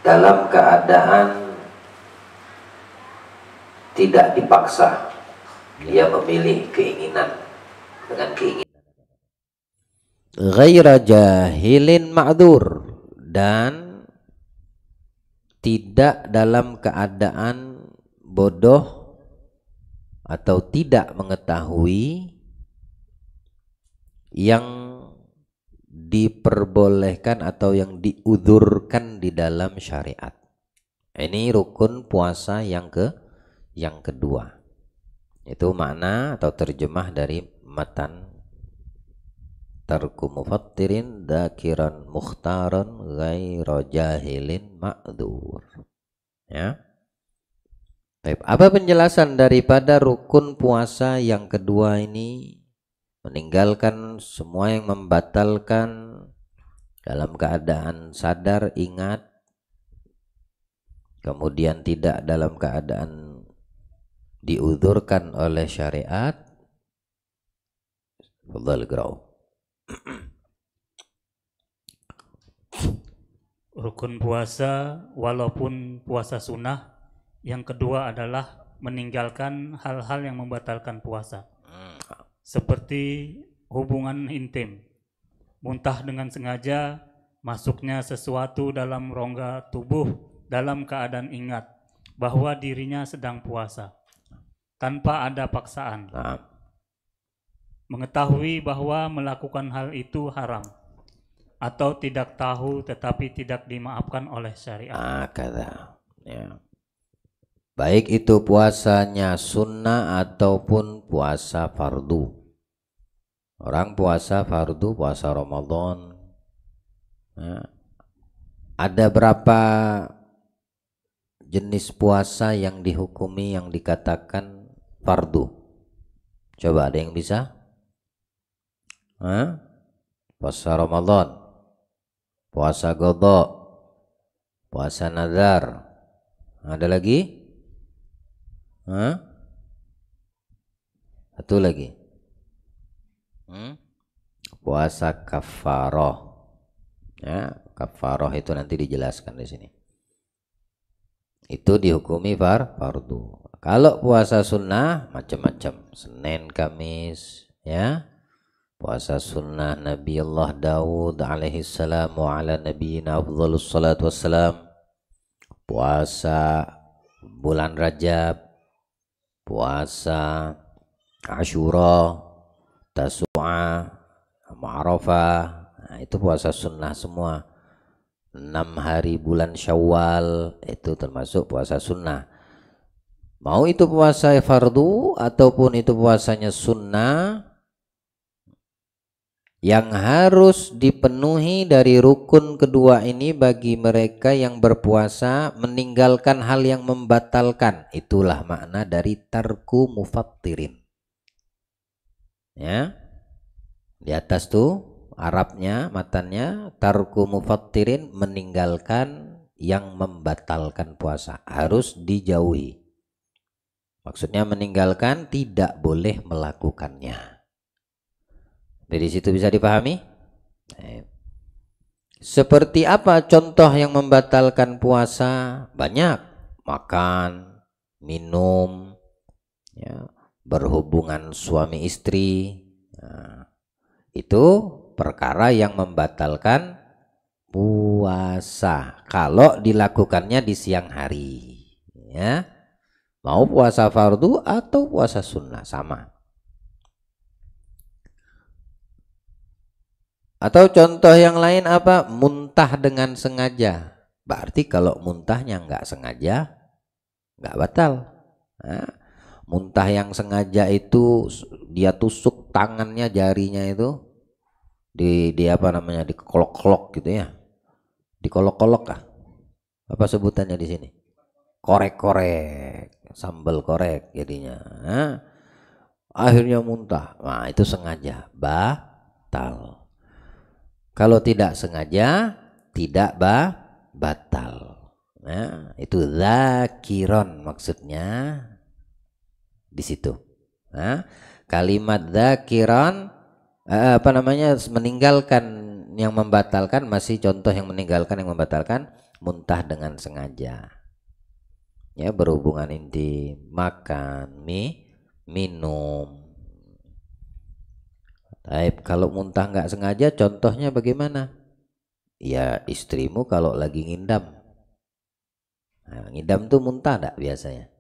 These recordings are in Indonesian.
dalam keadaan tidak dipaksa, dia memilih keinginan dengan keinginan. Ghaira jahilin ma'dzur, dan tidak dalam keadaan bodoh atau tidak mengetahui yang diperbolehkan atau yang diudzurkan di dalam syariat. Ini rukun puasa yang kedua. Itu makna atau terjemah dari matan tarku mufattirin dakiran mukhtaran ghaira jahilin ma'dzur. Ya. Baik, apa penjelasan daripada rukun puasa yang kedua ini? Meninggalkan semua yang membatalkan dalam keadaan sadar, ingat, kemudian tidak dalam keadaan diudzurkan oleh syariat. Fadhal Grau. Rukun puasa walaupun puasa sunnah yang kedua adalah meninggalkan hal-hal yang membatalkan puasa, seperti hubungan intim, muntah dengan sengaja, masuknya sesuatu dalam rongga tubuh dalam keadaan ingat bahwa dirinya sedang puasa tanpa ada paksaan, mengetahui bahwa melakukan hal itu haram, atau tidak tahu tetapi tidak dimaafkan oleh syariat. Kata, ya. Baik itu puasanya sunnah ataupun puasa fardu. Orang puasa fardu, puasa Ramadan, ya. Ada berapa jenis puasa yang dihukumi, yang dikatakan fardu? Coba ada yang bisa? Puasa Ramadan, puasa qadha, puasa nazar. Ada lagi? Satu lagi. Puasa kafarah. Ya, kafarah itu nanti dijelaskan di sini. Itu dihukumi fardu. Kalau puasa sunnah macam-macam. Senin, Kamis, ya. Puasa sunnah Nabi Allah Daud alaihi salam wa ala nabiyina afdhalus salatu wassalam. Puasa bulan Rajab, puasa Ashura, Tasu'a, Arafah. Nah, itu puasa sunnah semua. 6 hari bulan Syawal itu termasuk puasa sunnah. Mau itu puasa fardu ataupun itu puasanya sunnah, yang harus dipenuhi dari rukun kedua ini bagi mereka yang berpuasa meninggalkan hal yang membatalkan. Itulah makna dari tarku mufattirin. Ya. Di atas tuh Arabnya, matannya tarku mufattirin, meninggalkan yang membatalkan puasa, harus dijauhi. Maksudnya meninggalkan, tidak boleh melakukannya. Dari situ bisa dipahami? Seperti apa contoh yang membatalkan puasa? Banyak. Makan, minum, ya, berhubungan suami istri. Nah, itu perkara yang membatalkan puasa kalau dilakukannya di siang hari, ya. Mau puasa fardu atau puasa sunnah sama. Atau contoh yang lain apa? Muntah dengan sengaja. Berarti kalau muntahnya nggak sengaja, nggak batal. Nah, muntah yang sengaja itu dia tusuk tangannya, jarinya itu di apa namanya, dikolok-kolok gitu ya, dikolok-kolok kah? Apa sebutannya di sini? Korek-korek, sambal korek jadinya. Nah, akhirnya muntah. Nah, itu sengaja, batal. Kalau tidak sengaja, tidak batal. Nah, itu zakiron maksudnya di situ. Nah, kalimat zakiron meninggalkan yang membatalkan, masih contoh yang meninggalkan yang membatalkan muntah dengan sengaja. Ya, berhubungan intim, makan, minum. Baik, kalau muntah nggak sengaja, contohnya bagaimana? Ya, istrimu kalau lagi ngidam. Nah, ngidam tuh muntah enggak biasanya?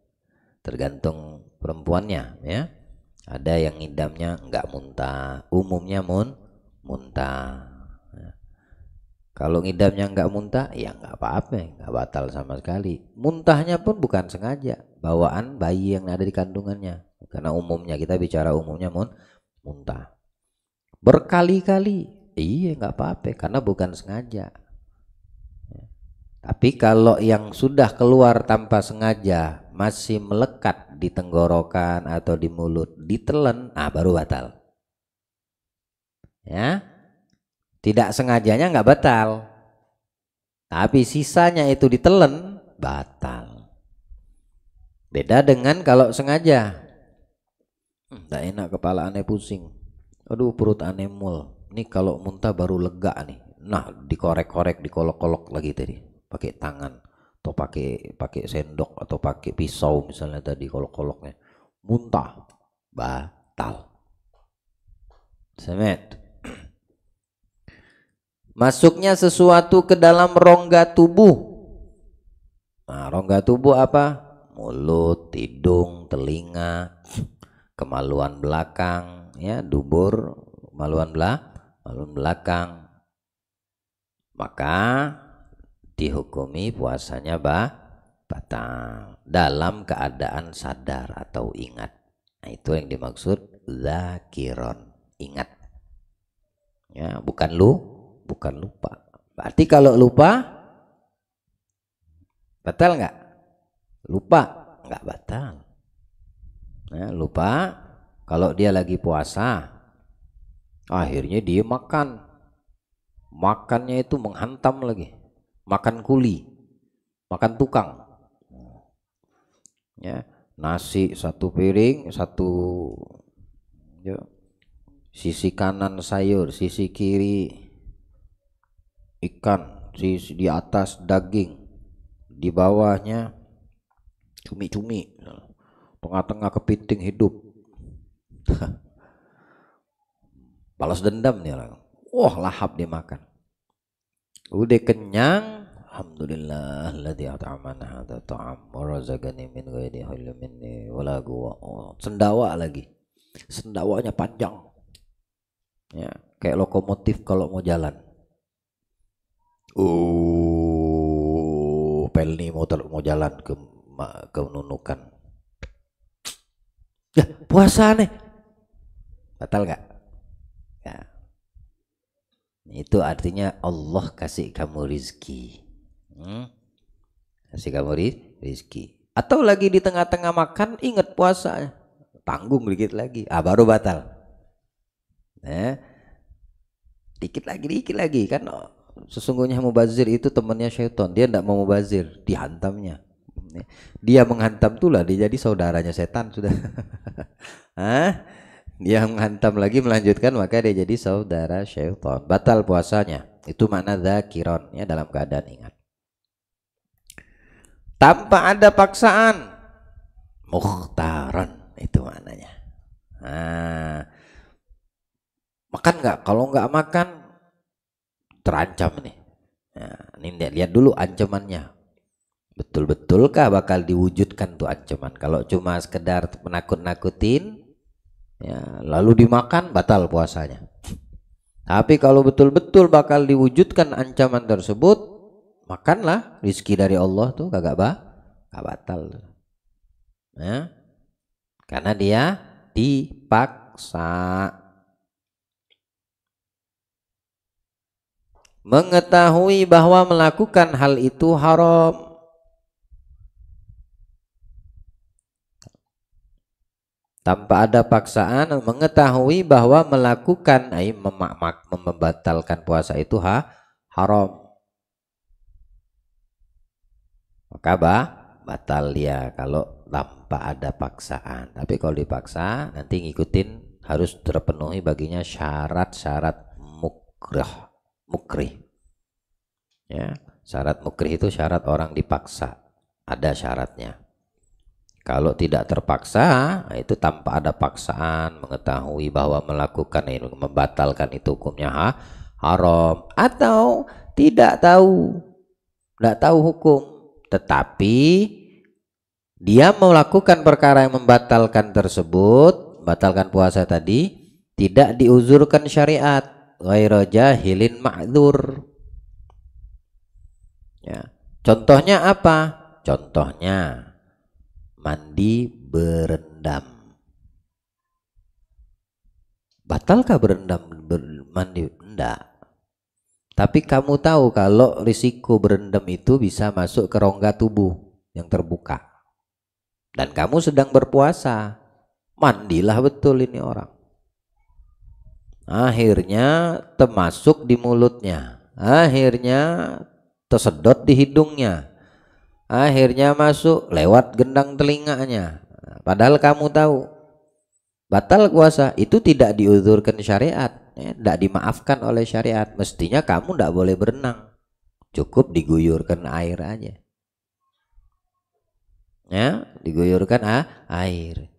Tergantung perempuannya, ya. Ada yang ngidamnya nggak muntah, umumnya muntah. Kalau ngidamnya nggak muntah, ya nggak apa-apa, nggak batal sama sekali. Muntahnya pun bukan sengaja, bawaan bayi yang ada di kandungannya. Karena umumnya, kita bicara umumnya muntah. Berkali-kali, iya nggak apa-apa, karena bukan sengaja. Tapi kalau yang sudah keluar tanpa sengaja, masih melekat di tenggorokan atau di mulut, ditelan, baru batal. Ya. Tidak sengajanya nggak batal, tapi sisanya itu ditelan, batal. Beda dengan kalau sengaja. Nggak enak, kepala aneh pusing, aduh perut aneh mual, ini kalau muntah baru lega nih. Nah, dikorek-korek, dikolok-kolok lagi tadi pakai tangan atau pakai sendok atau pakai pisau misalnya, tadi kolok-koloknya, muntah, batal. Semet. Masuknya sesuatu ke dalam rongga tubuh. Nah, rongga tubuh apa? Mulut, hidung, telinga, kemaluan belakang, ya, dubur, kemaluan belakang. Maka dihukumi puasanya batal dalam keadaan sadar atau ingat. Nah, itu yang dimaksud zakiron, ingat. Ya, bukan lupa. Berarti kalau lupa batal nggak? Lupa nggak batal. Nah, lupa kalau dia lagi puasa, akhirnya dia makannya itu menghantam lagi, makan kuli, makan tukang. Ya, nasi satu piring, ya, sisi kanan sayur, sisi kiri ikan, di atas daging, di bawahnya cumi-cumi, tengah-tengah kepiting hidup. Balas dendam nih orang. Wah, lahap dia makan. Udah kenyang, alhamdulillah alladzi at'amana hadza ta'am wa razaqani min ghairi haulin minni wala quwwata. Sendawa lagi. Sendawanya panjang. Ya, kayak lokomotif kalau mau jalan. Pelni mau jalan ke Nunukan. Ya, puasa nih. Batal nggak? Ya. Itu artinya Allah kasih kamu rizki. Kasih kamu rizki. Atau lagi di tengah-tengah makan, ingat puasa, tanggung dikit lagi, baru batal. Dikit lagi kan. Sesungguhnya mubazir itu temannya syaitan. Dia tidak mau mubazir, dihantamnya. Dia menghantam itulah dia jadi saudaranya setan sudah. Dia menghantam lagi, melanjutkan, maka dia jadi saudara syaitan. Batal puasanya. Itu makna zakiron, ya, dalam keadaan ingat. Tanpa ada paksaan, mukhtaran, itu maknanya. Makan nggak? Kalau nggak makan terancam nih. Nah, ini lihat dulu ancamannya. Betul-betulkah bakal diwujudkan tuh ancaman? Kalau cuma sekedar menakut-nakutin, ya, lalu dimakan, batal puasanya. Tapi kalau betul-betul bakal diwujudkan ancaman tersebut, makanlah, rizki dari Allah tuh kagak batal. Ya, karena dia dipaksa. Mengetahui bahwa melakukan hal itu haram. Tanpa ada paksaan, mengetahui bahwa melakukan, membatalkan puasa itu haram. Maka batal dia kalau tanpa ada paksaan. Tapi kalau dipaksa, nanti ngikutin, harus terpenuhi baginya syarat-syarat mukrih. Ya, Syarat mukrih itu syarat orang dipaksa, ada syaratnya. Kalau tidak terpaksa, itu tanpa ada paksaan, mengetahui bahwa melakukan ini membatalkan itu hukumnya haram, atau tidak tahu hukum, tetapi dia melakukan perkara yang membatalkan tersebut, membatalkan puasa tadi, tidak diuzurkan syariat, ghairu jahilin ma'dzur. Ya. Contohnya apa? Contohnya mandi berendam. Batalkah mandi? Enggak. Tapi kamu tahu kalau risiko berendam itu bisa masuk ke rongga tubuh yang terbuka. Dan kamu sedang berpuasa. Mandilah betul ini orang. Akhirnya termasuk di mulutnya. Akhirnya tersedot di hidungnya, akhirnya masuk lewat gendang telinganya. Padahal kamu tahu batal puasa itu tidak diuzurkan syariat, tidak dimaafkan oleh syariat. Mestinya kamu tidak boleh berenang, cukup diguyurkan air aja, ya, diguyurkan air.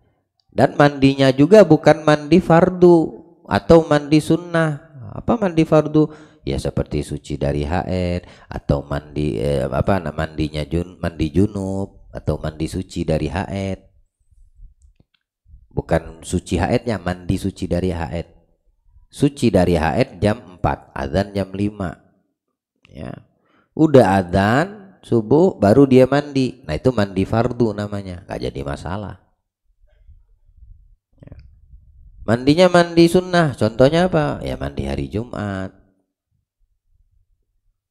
Dan mandinya juga bukan mandi fardu atau mandi sunnah. Apa mandi fardu? Ya seperti suci dari haid atau mandi mandi junub atau mandi suci dari haid. Bukan suci haidnya, mandi suci dari haid. Suci dari haid jam 4, azan jam 5. Ya. Udah azan subuh baru dia mandi. Nah, itu mandi fardu namanya, nggak jadi masalah. Ya. Mandinya mandi sunnah, contohnya apa? Ya mandi hari Jumat.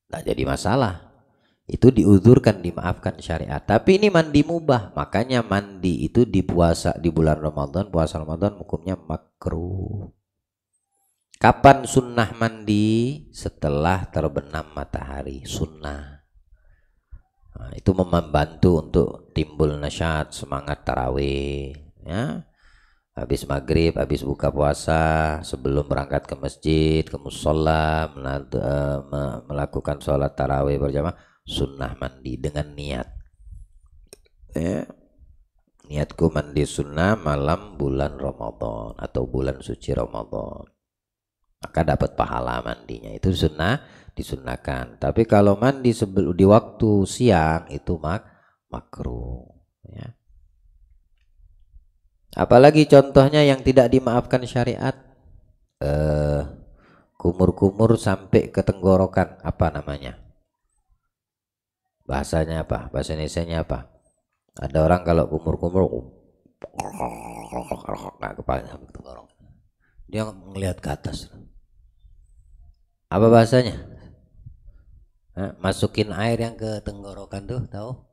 Nggak jadi masalah, itu diuzurkan, dimaafkan syariat. Tapi ini mandi mubah, makanya mandi itu di puasa, di bulan Ramadan, puasa Ramadan hukumnya makruh. Kapan sunnah mandi? Setelah terbenam matahari, sunnah. Nah, itu membantu untuk timbul nasyat, semangat tarawih, ya. Habis maghrib, habis buka puasa, sebelum berangkat ke masjid, ke musola, melakukan sholat tarawih berjamaah, sunnah mandi dengan niat. Ya. Niatku mandi sunnah malam bulan Ramadan atau bulan suci Ramadan, maka dapat pahala mandinya. Itu sunnah, disunnahkan. Tapi kalau mandi sebelum di waktu siang itu makruh. Ya. Apalagi contohnya yang tidak dimaafkan syariat, kumur-kumur sampai ke tenggorokan, apa namanya? Bahasanya apa? Bahasa Indonesianya apa? Ada orang kalau kumur-kumur nggak kepalanya sampai ke tenggorokan, dia ngelihat ke atas. Apa bahasanya? Masukin air yang ke tenggorokan tuh, tahu?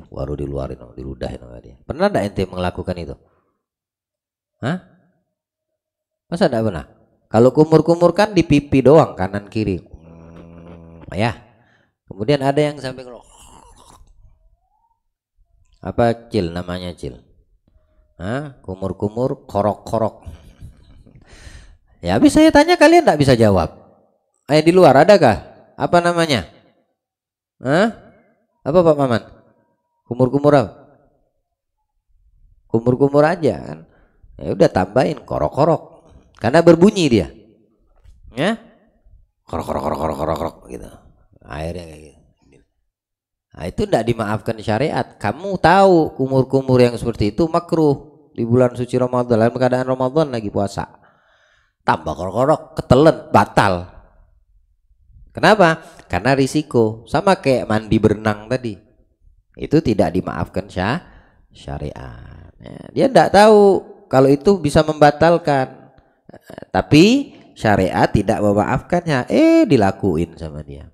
Baru diluarin, diludahin sama dia. Pernah enggak ente melakukan itu? Hah? Masa enggak pernah? Kalau kumur-kumur kan di pipi doang, kanan kiri. Ya. Kemudian ada yang sampai apa cil namanya cil? Hah? Kumur-kumur korok-korok. Ya habis saya tanya kalian enggak bisa jawab. Di luar adakah? Apa namanya? Hah? Apa Pak Maman? Kumur-kumur apa? Kumur-kumur aja kan. Ya udah tambahin korok-korok. Karena berbunyi dia. Ya? Korok-korok gitu. Airnya kayak gitu. Nah, itu tidak dimaafkan syariat. Kamu tahu kumur-kumur yang seperti itu makruh di bulan suci Ramadan, dalam keadaan Ramadan lagi puasa. Tambah korok-korok, ketelen, batal. Kenapa? Karena risiko, sama kayak mandi berenang tadi, itu tidak dimaafkan syariat. Dia tidak tahu kalau itu bisa membatalkan, tapi syariat tidak memaafkannya. Dilakuin sama dia.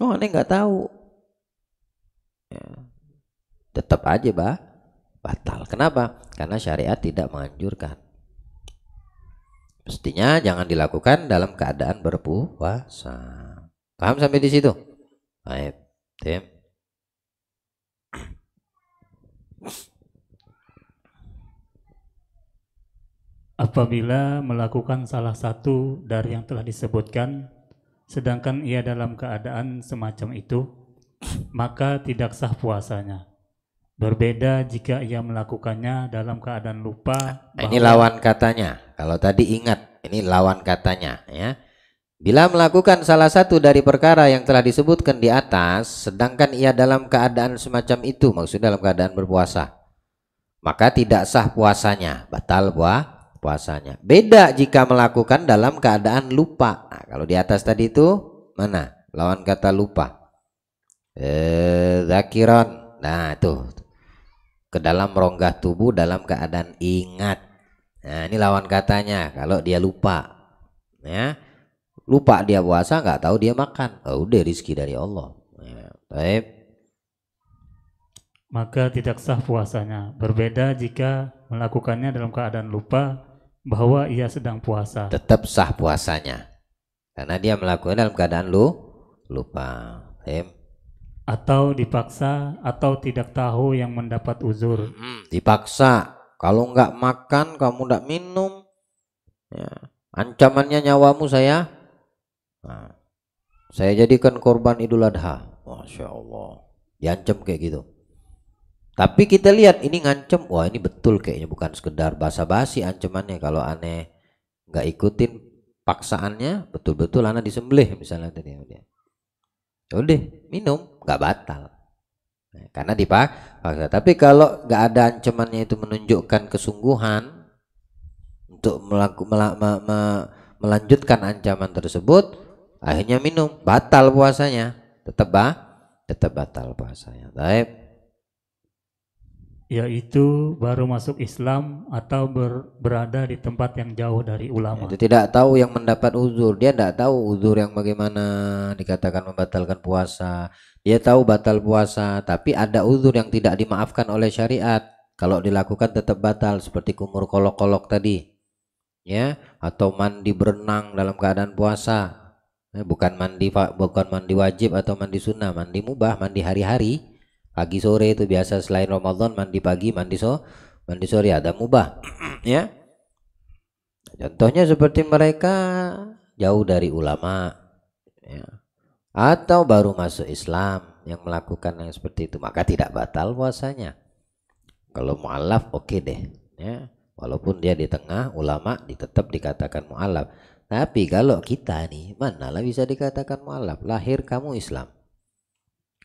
Oh, aneh nggak tahu. Tetap aja batal. Kenapa? Karena syariat tidak menganjurkan. Mestinya jangan dilakukan dalam keadaan berpuasa. Paham sampai di situ? Baik, Tim. Apabila melakukan salah satu dari yang telah disebutkan, sedangkan ia dalam keadaan semacam itu, maka tidak sah puasanya. Berbeda jika ia melakukannya dalam keadaan lupa. Ini lawan katanya. Kalau tadi ingat, ini lawan katanya ya. Bila melakukan salah satu dari perkara yang telah disebutkan di atas, sedangkan ia dalam keadaan semacam itu, maksudnya dalam keadaan berpuasa, maka tidak sah puasanya, batal puasanya. Beda jika melakukan dalam keadaan lupa. Nah, kalau di atas tadi itu mana? Lawan kata lupa. Zakiron. Nah, itu ke dalam rongga tubuh dalam keadaan ingat. Nah, ini lawan katanya kalau dia lupa. Ya. Lupa dia puasa, nggak tahu dia makan. Oh, udah rezeki dari Allah. Ya, baik. Maka tidak sah puasanya. Berbeda jika melakukannya dalam keadaan lupa bahwa ia sedang puasa. Tetap sah puasanya. Karena dia melakukannya dalam keadaan lupa. Atau dipaksa atau tidak tahu yang mendapat uzur. Dipaksa. Kalau nggak makan, kamu nggak minum, ya, ancamannya nyawamu saya. Nah, saya jadikan korban Idul Adha. Masya Allah. Diancam kayak gitu. Tapi kita lihat ini ngancem. Wah, ini betul kayaknya, bukan sekedar basa-basi ancamannya. Kalau aneh nggak ikutin paksaannya, betul-betul anak disembelih misalnya tadi. Udah minum nggak batal. Nah, karena dipaksa. Tapi kalau nggak ada ancamannya itu menunjukkan kesungguhan untuk melanjutkan ancaman tersebut, akhirnya minum, batal puasanya. Tetap batal puasanya. Baik. Yaitu baru masuk Islam atau berada di tempat yang jauh dari ulama. Itu tidak tahu yang mendapat uzur. Dia tidak tahu uzur yang bagaimana dikatakan membatalkan puasa. Dia tahu batal puasa, tapi ada uzur yang tidak dimaafkan oleh syariat. Kalau dilakukan tetap batal, seperti kumur kolok-kolok tadi, ya, atau mandi berenang dalam keadaan puasa. Bukan mandi wajib atau mandi sunnah, mandi mubah, mandi hari-hari, pagi sore itu biasa. Selain Ramadan mandi pagi, mandi sore, ada mubah. Ya, contohnya seperti mereka jauh dari ulama, ya, atau baru masuk Islam yang melakukan yang seperti itu, maka tidak batal puasanya. Kalau mu'alaf oke deh, ya, walaupun dia di tengah ulama tetap dikatakan mu'alaf. Tapi kalau kita nih, manalah bisa dikatakan mu'alaf? Lahir kamu Islam.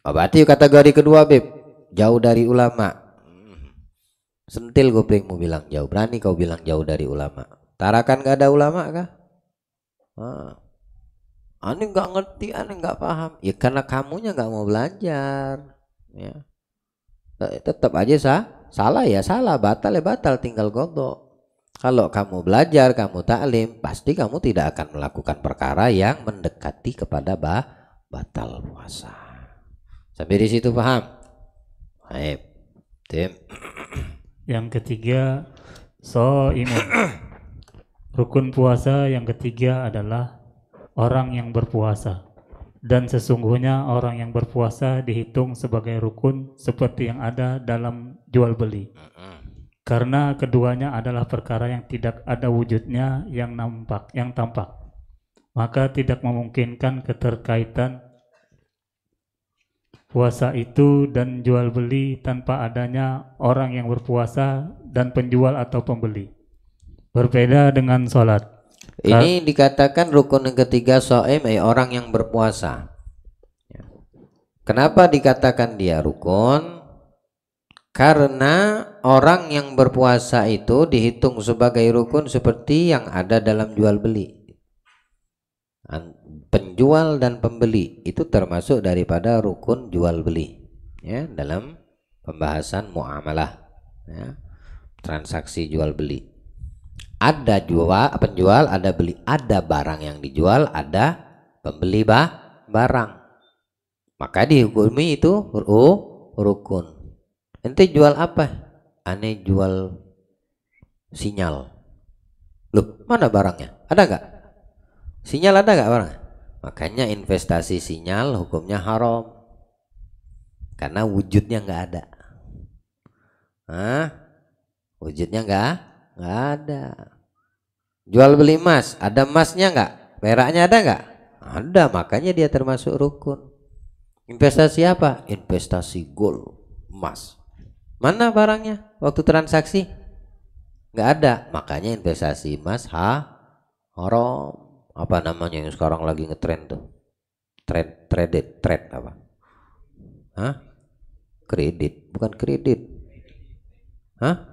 Oh, berarti kategori kedua, Beb, jauh dari ulama. Sentil gopengmu bilang jauh. Berani kau bilang jauh dari ulama. Tarakan gak ada ulama kah? Aneh nggak ngerti, aneh nggak paham. Ya karena kamunya nggak mau belajar. Ya, tetap aja salah ya salah, batal ya batal, tinggal godok. Kalau kamu belajar, kamu taklim, pasti kamu tidak akan melakukan perkara yang mendekati kepada batal puasa. Sampai di situ paham? Baik, tim. Yang ketiga, shaimun. Rukun puasa yang ketiga adalah orang yang berpuasa. Dan sesungguhnya orang yang berpuasa dihitung sebagai rukun seperti yang ada dalam jual beli. Karena keduanya adalah perkara yang tidak ada wujudnya yang tampak. Maka tidak memungkinkan keterkaitan puasa itu dan jual beli tanpa adanya orang yang berpuasa dan penjual atau pembeli. Berbeda dengan sholat. Ini dikatakan rukun yang ketiga shaim, orang yang berpuasa. Kenapa dikatakan dia rukun? Karena orang yang berpuasa itu dihitung sebagai rukun seperti yang ada dalam jual beli. Penjual dan pembeli itu termasuk daripada rukun jual beli, ya, dalam pembahasan muamalah, ya, transaksi jual beli. Ada penjual, ada beli, ada barang yang dijual, ada pembeli barang. Maka dihukumi itu rukun. Ente jual apa? Aneh jual sinyal. Loh, mana barangnya? Ada nggak? Sinyal ada nggak barang? Makanya investasi sinyal hukumnya haram. Karena wujudnya nggak ada. Wujudnya nggak ada. Jual beli emas, ada emasnya nggak? Peraknya ada nggak? Ada, makanya dia termasuk rukun. Investasi apa? Investasi gold, emas. Mana barangnya waktu transaksi? Nggak ada, makanya investasi emas haram. Apa namanya yang sekarang lagi ngetrend tuh? Trade apa? Hah? Kredit, bukan kredit. Hah?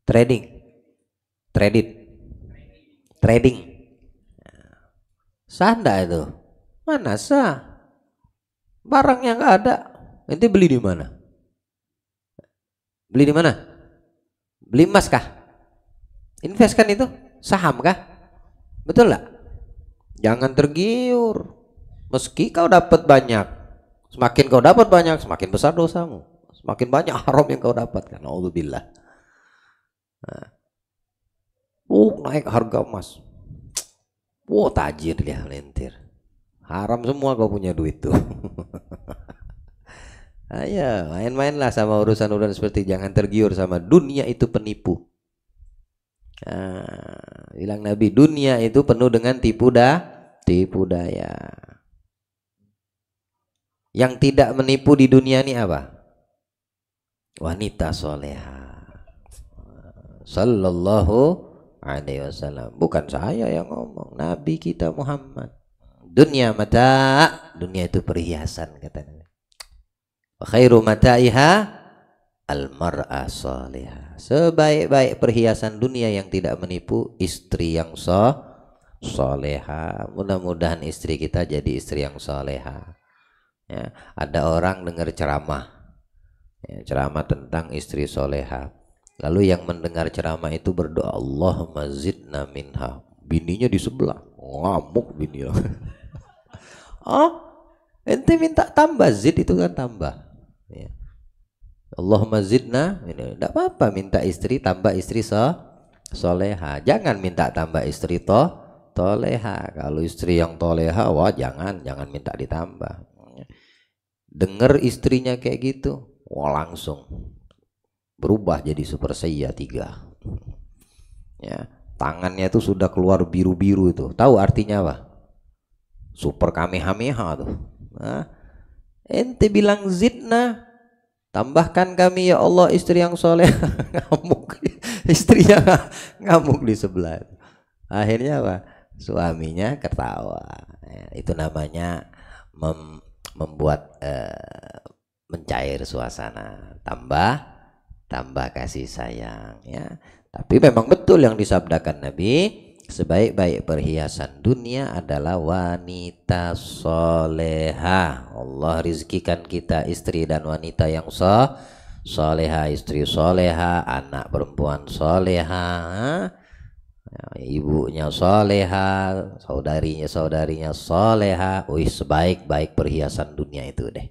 Trading. Sah nggak itu? Mana sah? Barangnya nggak ada. Nanti beli di mana? Beli di mana? Beli emas kah? Invest kan itu? Saham kah? Betul nggak? Jangan tergiur. Meski kau dapat banyak, semakin kau dapat banyak, semakin besar dosamu. Semakin banyak haram yang kau dapatkan. Alhamdulillah. Nah. Naik harga emas. Tajir dia lentir. Haram semua kau punya duit tuh. Ayo main-mainlah sama urusan-urusan seperti, jangan tergiur sama dunia, itu penipu. Bilang Nabi, dunia itu penuh dengan tipu daya. Yang tidak menipu di dunia ini apa? Wanita soleha. Sallallahu alaihi wasallam. Bukan saya yang ngomong, Nabi kita Muhammad. Dunia mata, dunia itu perhiasan, kata Nabi. Wa khairu mata'iha al-mar'a salihah. Sebaik-baik perhiasan dunia yang tidak menipu, istri yang soleha. Mudah-mudahan istri kita jadi istri yang soleha. Ya, ada orang dengar ceramah, ya, ceramah tentang istri soleha. Lalu yang mendengar ceramah itu berdoa, Allahumma zidna minha. Bininya di sebelah, ngamuk bini. Ente minta tambah, zid itu kan tambah. Ya. Allahumma zidna, tidak apa-apa minta istri, tambah istri soleha. Jangan minta tambah istri toleha. Kalau istri yang toleha, wah jangan minta ditambah. Dengar istrinya kayak gitu, wah langsung berubah jadi Super Saiya 3. Ya, tangannya itu sudah keluar biru-biru itu. Tahu artinya apa? Super Kamehameha tuh. Nah, ente bilang zidna, tambahkan kami ya Allah istri yang soleh. Ngamuk, istrinya ngamuk di sebelah. Akhirnya apa? Suaminya ketawa. Ya, itu namanya membuat mencair suasana, tambah kasih sayang, ya. Tapi memang betul yang disabdakan Nabi, sebaik-baik perhiasan dunia adalah wanita soleha. Allah rizkikan kita istri dan wanita yang soleha, istri soleha, anak perempuan soleha, ibunya soleha, saudarinya soleha. Sebaik-baik perhiasan dunia itu deh.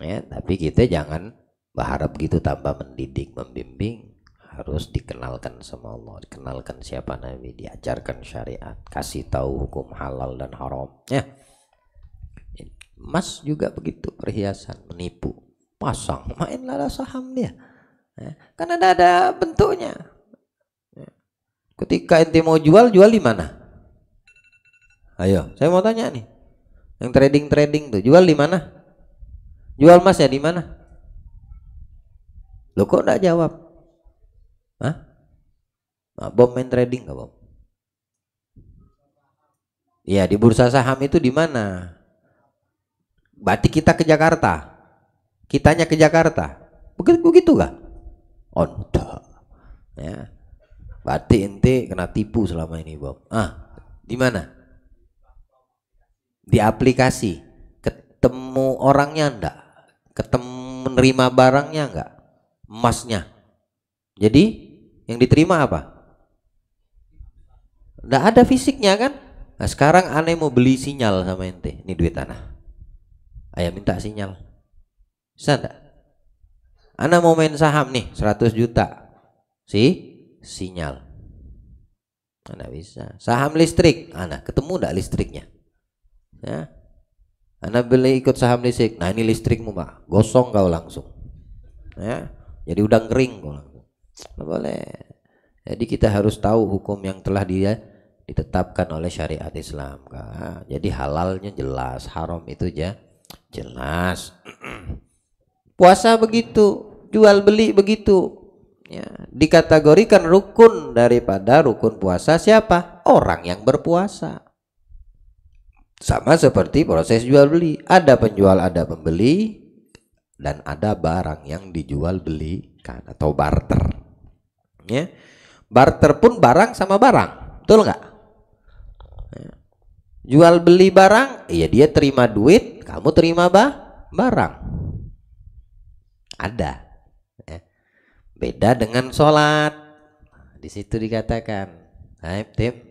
Ya, tapi kita jangan berharap gitu tanpa mendidik, membimbing. Harus dikenalkan sama Allah, dikenalkan siapa Nabi, diajarkan syariat, kasih tahu hukum halal dan haram. Ya, emas juga begitu, perhiasan, menipu, pasang, main lada saham dia. Ya, kan ada bentuknya. Ya. Ketika ente mau jual di mana? Ayo, saya mau tanya nih, yang trading tuh jual di mana? Jual emasnya di mana? Lo kok enggak jawab? Hah? Bom main trading nggak, Bom? Iya, di bursa saham itu di mana? Berarti kita ke Jakarta. Kitanya ke Jakarta. Begitu gak? Enggak. Ya. Berarti ente kena tipu selama ini, Bom. Di mana? Di aplikasi. Ketemu orangnya enggak? Ketemu menerima barangnya enggak? Emasnya. Jadi yang diterima apa? Nggak ada fisiknya kan? Nah sekarang aneh mau beli sinyal sama ente. Ini duit tanah. Ayah minta sinyal. Bisa enggak? Ana mau main saham nih 100 juta. Sinyal. Ana bisa. Saham listrik. Ana ketemu enggak listriknya? Ya. Ana beli ikut saham listrik. Nah ini listrikmu Pak. Gosong kau langsung. Ya. Jadi udah kering kau langsung. Nggak boleh. Jadi kita harus tahu hukum yang telah ditetapkan oleh syariat Islam. Jadi halalnya jelas, haram itu jelas. Puasa begitu, jual beli begitu. Ya, dikategorikan rukun daripada rukun puasa siapa? Orang yang berpuasa. Sama seperti proses jual beli, ada penjual, ada pembeli, dan ada barang yang dijual belikan atau barter. Ya. Barter pun barang sama barang, betul nggak? Ya. Jual beli barang, iya dia terima duit, kamu terima barang. Ada. Ya. Beda dengan sholat, di situ dikatakan, tim.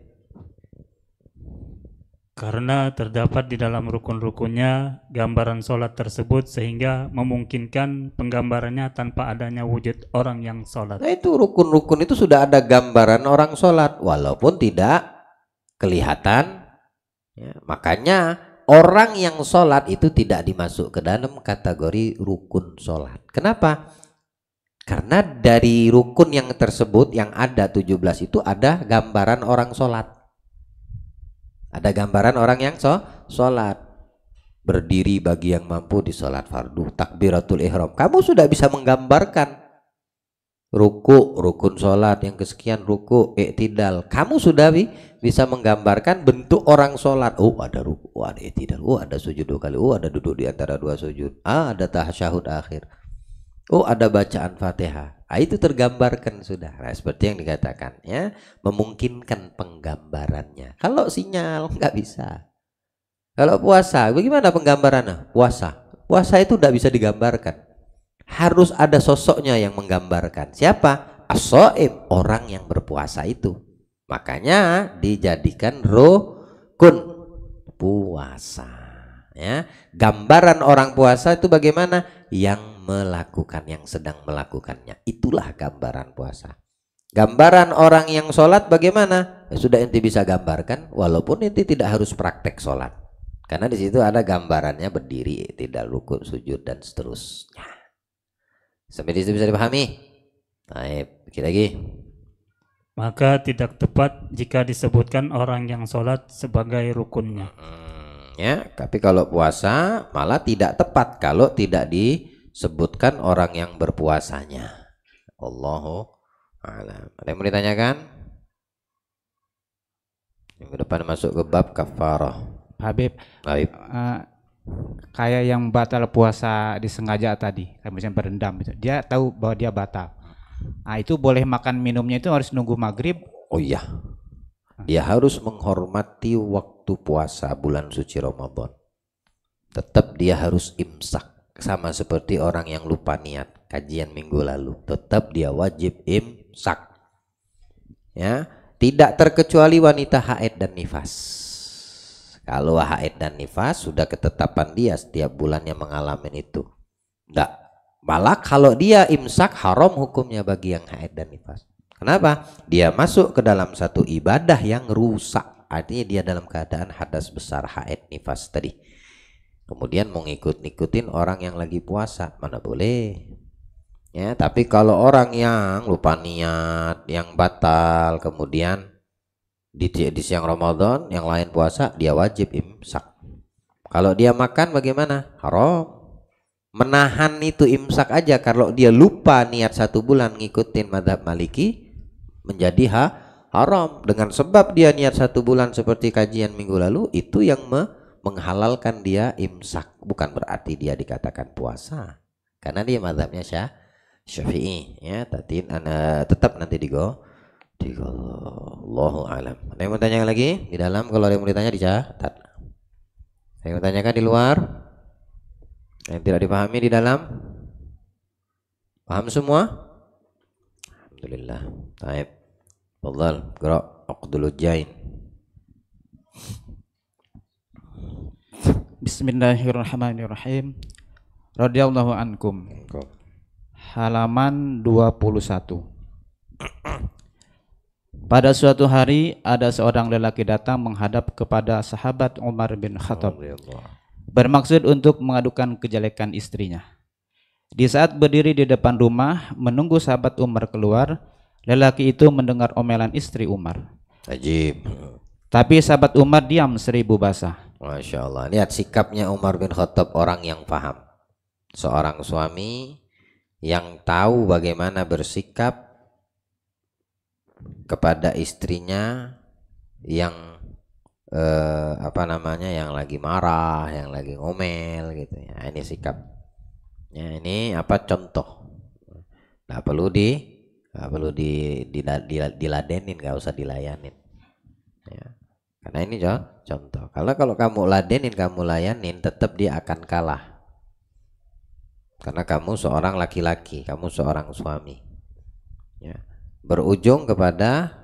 Karena terdapat di dalam rukun-rukunnya gambaran sholat tersebut sehingga memungkinkan penggambarannya tanpa adanya wujud orang yang sholat. Nah itu rukun-rukun itu sudah ada gambaran orang sholat walaupun tidak kelihatan. Ya, makanya orang yang sholat itu tidak dimasuk ke dalam kategori rukun sholat. Kenapa? Karena dari rukun yang tersebut yang ada 17 itu ada gambaran orang sholat. Ada gambaran orang yang sholat. Berdiri bagi yang mampu di sholat fardu, takbiratul ihram. Kamu sudah bisa menggambarkan ruku, rukun sholat yang kesekian, ruku, i'tidal. Kamu sudah bisa menggambarkan bentuk orang sholat. Oh ada ruku, oh ada i'tidal, oh ada sujud 2 kali, oh ada duduk di antara 2 sujud, ada tasyahud akhir, oh ada bacaan Fatihah. Itu tergambarkan sudah. Nah, seperti yang dikatakan ya, memungkinkan penggambarannya. Kalau sinyal nggak bisa. Kalau puasa, bagaimana penggambarannya? Puasa itu tidak bisa digambarkan. Harus ada sosoknya yang menggambarkan. Siapa? As-shaim, orang yang berpuasa itu. Makanya dijadikan rukun puasa. Ya, gambaran orang puasa itu bagaimana? Yang melakukan, yang sedang melakukannya, itulah gambaran puasa. Gambaran orang yang sholat bagaimana? Sudah ente bisa gambarkan, walaupun ente tidak harus praktek sholat, karena di situ ada gambarannya berdiri, tidak rukun, sujud dan seterusnya. Sampai di situ bisa dipahami? Baik, pikir lagi. Maka tidak tepat jika disebutkan orang yang sholat sebagai rukunnya. Ya, tapi kalau puasa malah tidak tepat kalau tidak disebutkan orang yang berpuasanya. Allahu a'lam. Ada yang mau ditanyakan? Yang depan masuk ke bab kafarah. Habib, Baik. kayak yang batal puasa disengaja tadi, kayak misalnya berendam, dia tahu bahwa dia batal. Nah itu boleh makan minumnya itu harus nunggu maghrib. Oh iya, dia harus menghormati waktu puasa bulan suci Ramadan. Tetap dia harus imsak, sama seperti orang yang lupa niat kajian minggu lalu. Tetap dia wajib imsak. Ya, tidak terkecuali wanita haid dan nifas. Kalau haid dan nifas sudah ketetapan dia setiap bulannya mengalami itu. Enggak. Malah kalau dia imsak haram hukumnya bagi yang haid dan nifas. Kenapa? Dia masuk ke dalam satu ibadah yang rusak. Artinya dia dalam keadaan hadas besar, haid, nifas tadi. Kemudian mau ngikut-ngikutin orang yang lagi puasa, mana boleh. Ya, tapi kalau orang yang lupa niat, yang batal, kemudian di siang Ramadan, yang lain puasa, dia wajib imsak. Kalau dia makan bagaimana? Haram. Menahan itu imsak aja. Kalau dia lupa niat 1 bulan ngikutin mazhab Maliki, menjadi haram. Dengan sebab dia niat 1 bulan seperti kajian minggu lalu, itu yang menghalalkan dia imsak. Bukan berarti dia dikatakan puasa, karena dia mazhabnya Syafi'i. Ya, tetap nanti digo. Allahu a'lam. Ada yang mau tanya lagi di dalam? Kalau ada yang mau ditanya dicatat. Ada yang mau tanyakan di luar? Yang tidak dipahami di dalam? Paham semua? Alhamdulillah. Baik. Fadhal, qra aqdul jain. Bismillahirrahmanirrahim. Radhiyallahu ankum. Halaman 21. Pada suatu hari ada seorang lelaki datang menghadap kepada sahabat Umar bin Khattab, bermaksud untuk mengadukan kejelekan istrinya. Di saat berdiri di depan rumah menunggu sahabat Umar keluar, lelaki itu mendengar omelan istri Umar. Ajib. Tapi sahabat Umar diam 1000 bahasa. Masya Allah. Lihat sikapnya Umar bin Khattab, orang yang paham. Seorang suami yang tahu bagaimana bersikap kepada istrinya yang yang lagi marah, yang lagi ngomel gitu ya. Ini sikap. Ya, ini contoh. Nggak perlu diladenin, nggak usah dilayanin. Ya. Karena ini contoh. Kalau kamu ladenin, kamu layanin, tetap dia akan kalah. Karena kamu seorang laki-laki, kamu seorang suami. Ya. Berujung kepada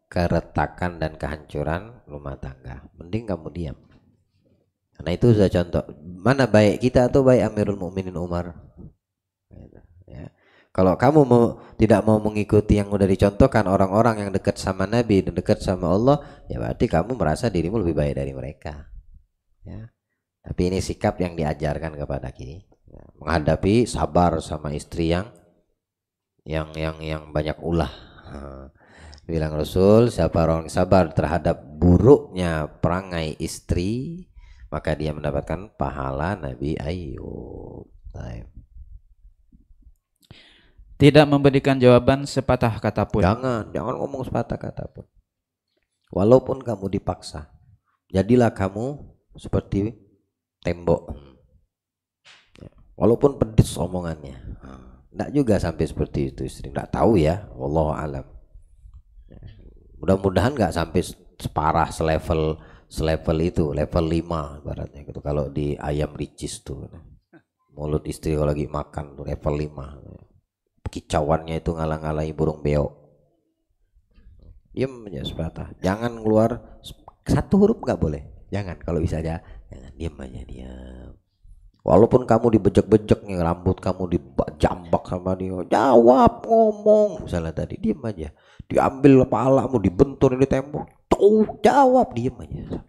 keretakan dan kehancuran rumah tangga. Mending kamu diam. Karena itu sudah contoh. Mana baik kita atau baik Amirul Mukminin Umar? Ya. Kalau kamu tidak mau mengikuti yang udah dicontohkan orang-orang yang dekat sama Nabi dan dekat sama Allah, ya berarti kamu merasa dirimu lebih baik dari mereka. Ya. Tapi ini sikap yang diajarkan kepada kita. Ya. Menghadapi sabar sama istri yang banyak ulah. Bilang Rasul, siapa orang sabar terhadap buruknya perangai istri, maka dia mendapatkan pahala Nabi Ayub. Tidak memberikan jawaban sepatah kata pun. Jangan ngomong sepatah kata pun. Walaupun kamu dipaksa, jadilah kamu seperti tembok. Walaupun pedes omongannya, enggak juga sampai seperti itu istri. Enggak tahu ya, wallahu alam. Mudah-mudahan nggak sampai separah selevel itu, level 5 ibaratnya gitu. Kalau di ayam ricis tuh, mulut istri kalau lagi makan tuh level 5. Kicauannya itu ngalang-ngalangi burung beo. Diam aja sepatah. Jangan keluar satu huruf, nggak boleh. Jangan, kalau bisa aja jangan, diam aja, diam. Walaupun kamu dibejek-bejek nih, rambut kamu dijambak sama dia, jawab, ngomong misalnya tadi, diam aja. Diambil kepalamu, dibentur di tembok, tuh jawab, diam aja.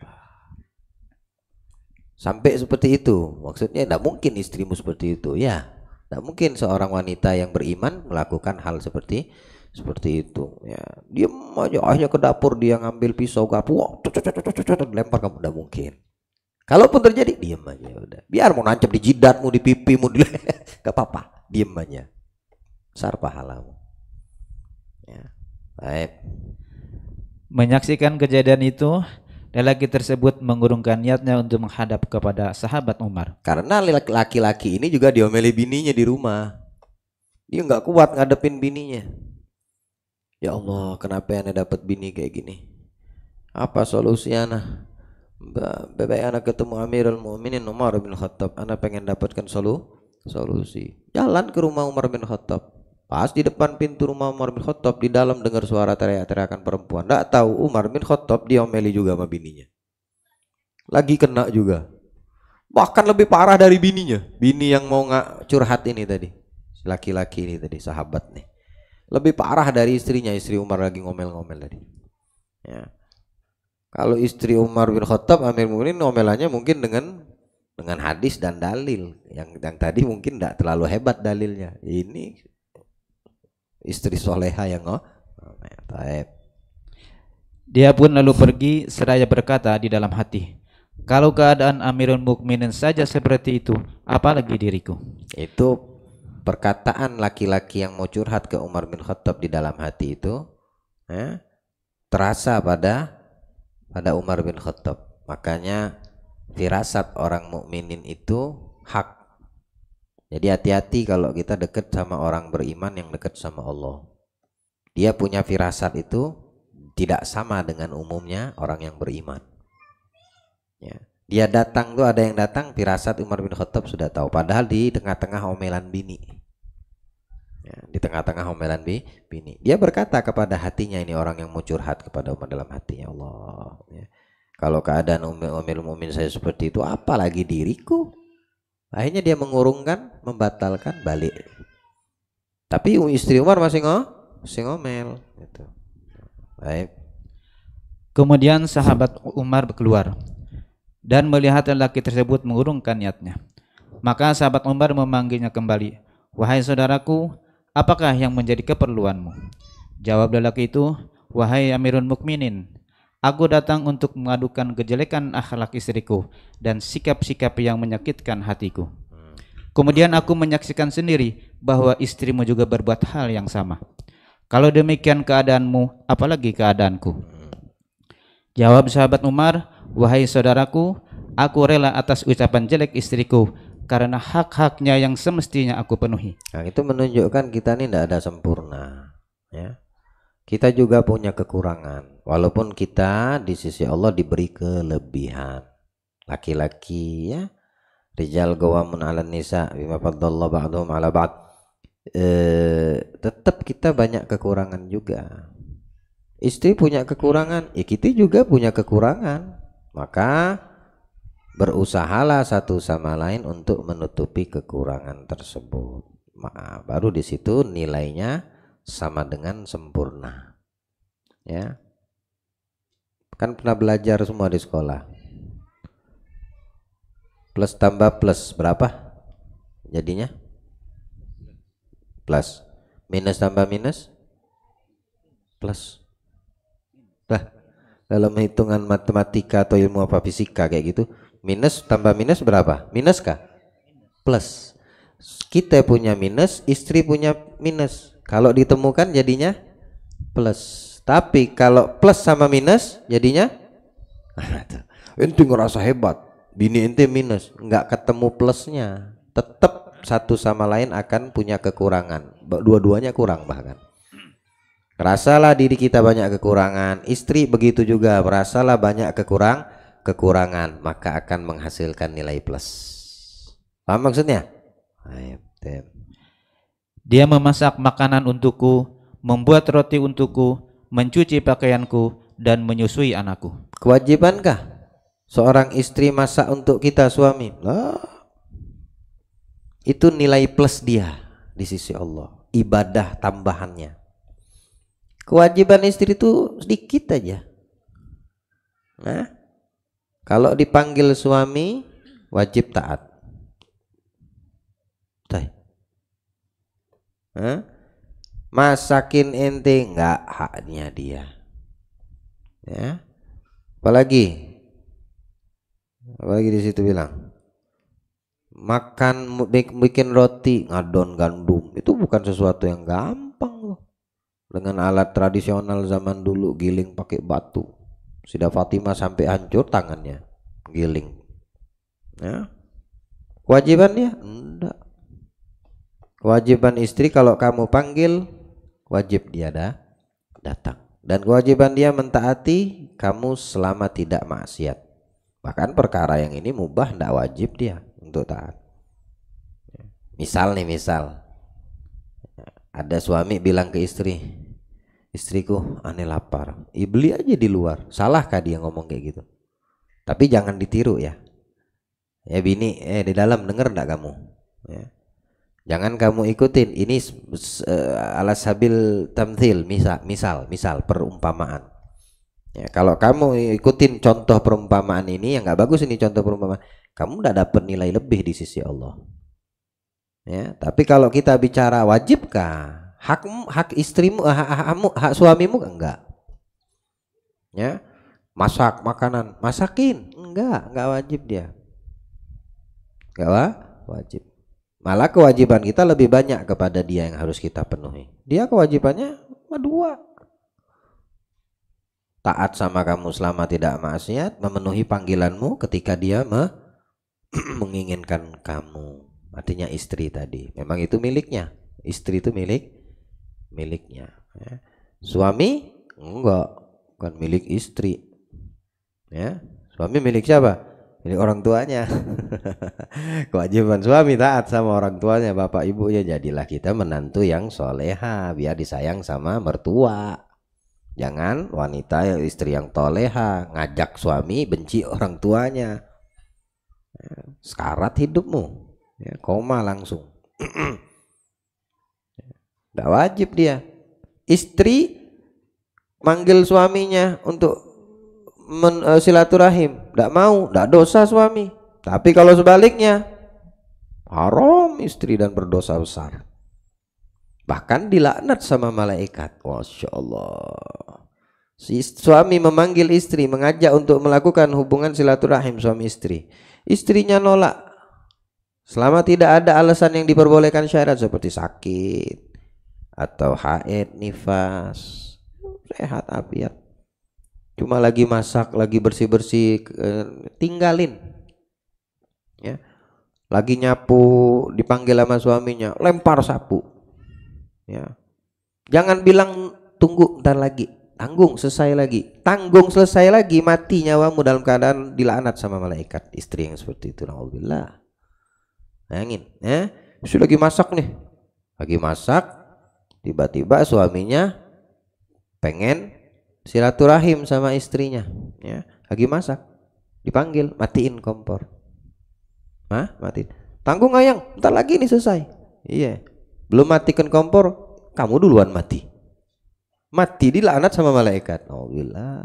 Sampai seperti itu, maksudnya tidak mungkin istrimu seperti itu, ya. Tidak mungkin seorang wanita yang beriman melakukan hal seperti itu, ya. Diam aja, akhirnya ke dapur dia ngambil pisau gapu, lempar kamu, tidak mungkin. Kalaupun terjadi, diam aja udah. Biar mau nancap di jidatmu, di pipimu, gak apa-apa, diam aja. Besar pahalamu. Ya. Baik. Menyaksikan kejadian itu, lelaki tersebut mengurungkan niatnya untuk menghadap kepada sahabat Umar. Karena laki-laki ini juga diomeli bininya di rumah. Dia nggak kuat ngadepin bininya. Ya Allah, kenapa Ana dapat bini kayak gini? Apa solusinya Ana? Bebek anak ketemu Amirul Mukminin Umar bin Khattab, anak pengen dapatkan solusi. Jalan ke rumah Umar bin Khattab. Pas di depan pintu rumah Umar bin Khattab, di dalam dengar suara teriak-teriakan perempuan. Nggak tahu Umar bin Khattab diomeli juga sama bininya. Lagi kena juga. Bahkan lebih parah dari bininya. Bini yang mau curhat ini tadi, laki-laki ini tadi, sahabat nih. Lebih parah dari istrinya. Istri Umar lagi ngomel-ngomel tadi. Ya. Kalau istri Umar bin Khattab, Amir Mu'minin, ngomelannya mungkin dengan hadis dan dalil. Yang tadi mungkin tidak terlalu hebat dalilnya. Ini istri soleha yang taib. Dia pun lalu pergi seraya berkata di dalam hati, kalau keadaan Amirul Mukminin saja seperti itu, apalagi diriku. Itu perkataan laki-laki yang mau curhat ke Umar bin Khattab di dalam hati itu, terasa pada Umar bin Khattab. Makanya firasat orang mukminin itu hak. Jadi hati-hati kalau kita dekat sama orang beriman yang dekat sama Allah. Dia punya firasat itu tidak sama dengan umumnya orang yang beriman. Ya. Dia datang tuh, ada yang datang, firasat Umar bin Khattab sudah tahu. Padahal di tengah-tengah omelan bini. Ya, di tengah-tengah omelan bini. Dia berkata kepada hatinya, ini orang yang mau curhat kepada Umar dalam hatinya, Allah. Ya. Kalau keadaan Ummul Mukminin saya seperti itu, apalagi diriku. Akhirnya dia mengurungkan, membatalkan, balik. Tapi istri Umar masih ngomel. Gitu. Baik. Kemudian sahabat Umar keluar dan melihat lelaki tersebut mengurungkan niatnya. Maka sahabat Umar memanggilnya kembali. Wahai saudaraku, apakah yang menjadi keperluanmu? Jawab lelaki itu, wahai Amirul Mukminin, Aku datang untuk mengadukan kejelekan akhlak istriku dan sikap-sikap yang menyakitkan hatiku. Kemudian aku menyaksikan sendiri bahwa istrimu juga berbuat hal yang sama. Kalau demikian keadaanmu, apalagi keadaanku? Jawab sahabat Umar, wahai saudaraku, aku rela atas ucapan jelek istriku karena hak-haknya yang semestinya aku penuhi. Nah, itu menunjukkan kita ini tidak ada sempurna, ya. Kita juga punya kekurangan, walaupun kita di sisi Allah diberi kelebihan. Laki-laki, ya, rijal qawamun 'alan nisa bima faddallahu ba'dhum 'ala ba'd. Tetap kita banyak kekurangan juga. Istri punya kekurangan, ya kita juga punya kekurangan. Maka berusahalah satu sama lain untuk menutupi kekurangan tersebut. Baru di situ nilainya sama dengan sempurna, ya. Kan pernah belajar semua di sekolah. Plus tambah plus berapa jadinya? Plus. Minus tambah minus plus. Lah, dalam hitungan matematika atau ilmu apa fisika kayak gitu, minus tambah minus berapa? Minus kah? Plus. Kita punya minus, istri punya minus. Kalau ditemukan jadinya plus. Tapi kalau plus sama minus jadinya ente ngerasa hebat, bini ente minus, nggak ketemu plusnya. Tetap satu sama lain akan punya kekurangan. Dua-duanya kurang bahkan. Rasalah diri kita banyak kekurangan, istri begitu juga, rasalah banyak kekurangan, maka akan menghasilkan nilai plus. Paham maksudnya? Ayo, Dia memasak makanan untukku, membuat roti untukku, mencuci pakaianku, dan menyusui anakku. Kewajibankah seorang istri masak untuk kita suami? Lah, itu nilai plus dia di sisi Allah, ibadah tambahannya. Kewajiban istri itu sedikit aja. Nah, kalau dipanggil suami wajib taat. Masakin ente enggak, haknya dia, ya. Apalagi di situ bilang makan bikin roti ngadon gandum itu bukan sesuatu yang gampang loh. Dengan alat tradisional zaman dulu, giling pakai batu. Sida Fatimah sampai hancur tangannya giling, ya. Kewajibannya enggak. Kewajiban istri kalau kamu panggil wajib dia datang, dan kewajiban dia mentaati kamu selama tidak maksiat. Bahkan perkara yang ini mubah, tidak wajib dia untuk taat. Misal ada suami bilang ke istri, istriku aneh lapar, beli aja di luar. Salahkah dia ngomong kayak gitu? Tapi jangan ditiru ya. Ya bini, di dalam denger enggak kamu? Ya. Jangan kamu ikutin, ini ala sabil tamthil, misal perumpamaan. Ya, kalau kamu ikutin contoh perumpamaan ini yang nggak bagus, ini contoh perumpamaan, kamu nggak dapat nilai lebih di sisi Allah. Ya, tapi kalau kita bicara wajibkah hak istrimu, hak suamimu, enggak. Ya, masak makanan, masakin, enggak wajib dia, enggak wajib. Malah kewajiban kita lebih banyak kepada dia yang harus kita penuhi. Dia kewajibannya dua. Taat sama kamu selama tidak maksiat, memenuhi panggilanmu ketika dia menginginkan kamu. Artinya istri tadi, memang itu miliknya. Istri itu miliknya. Ya. Suami enggak, bukan milik istri. Ya, suami milik siapa? Milik orang tuanya. Kewajiban suami taat sama orang tuanya, bapak ibunya. Jadilah kita menantu yang soleha, biar disayang sama mertua. Jangan wanita istri yang toleha ngajak suami benci orang tuanya. Sekarat hidupmu, ya, koma langsung. Tidak wajib dia. Istri manggil suaminya untuk silaturahim, tidak mau, tidak dosa suami. Tapi kalau sebaliknya, haram istri dan berdosa besar. Bahkan dilaknat sama malaikat. Masya Allah. Si suami memanggil istri, mengajak untuk melakukan hubungan silaturahim suami istri. Istrinya nolak. Selama tidak ada alasan yang diperbolehkan syariat seperti sakit atau haid, nifas, sehat afiat. Cuma lagi masak, lagi bersih-bersih, tinggalin. Ya. Lagi nyapu, dipanggil sama suaminya, lempar sapu. Ya. Jangan bilang tunggu bentar lagi. Tanggung selesai lagi, tanggung selesai lagi, mati nyawamu dalam keadaan dilaknat sama malaikat. Istri yang seperti itu, alhamdulillah. Bayangin, sudah lagi masak nih, lagi masak, tiba-tiba suaminya pengen silaturahim sama istrinya, ya, lagi masak, dipanggil, matiin kompor, matiin, tanggung ayang, bentar lagi nih selesai. Iya, belum matikan kompor, kamu duluan mati. Mati dilaknat sama malaikat. Alhamdulillah.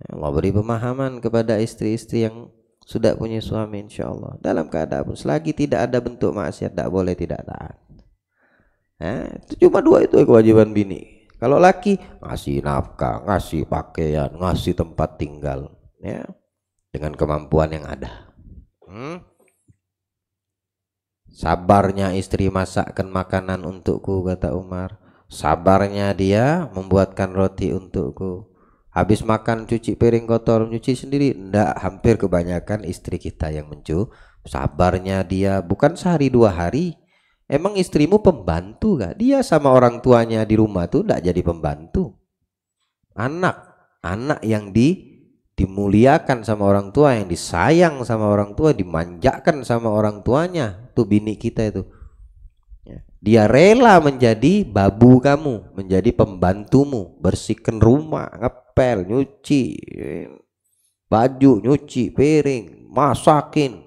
Allah beri pemahaman kepada istri-istri yang sudah punya suami, insyaallah. Dalam keadaan pun selagi tidak ada bentuk maksiat, tidak boleh tidak taat. Itu cuma dua itu kewajiban bini. Kalau laki ngasih nafkah, ngasih pakaian, ngasih tempat tinggal, ya, dengan kemampuan yang ada. Sabarnya istri masakkan makanan untukku, kata Umar. Sabarnya dia membuatkan roti untukku. Habis makan cuci piring kotor, nyuci sendiri. Enggak, hampir kebanyakan istri kita yang sabarnya dia bukan sehari 2 hari. Emang istrimu pembantu gak? Dia sama orang tuanya di rumah tuh enggak jadi pembantu. Anak yang dimuliakan sama orang tua, yang disayang sama orang tua, dimanjakan sama orang tuanya. Tuh bini kita itu. Dia rela menjadi babu kamu, menjadi pembantumu, bersihkan rumah, ngepel, nyuci baju, nyuci piring, masakin.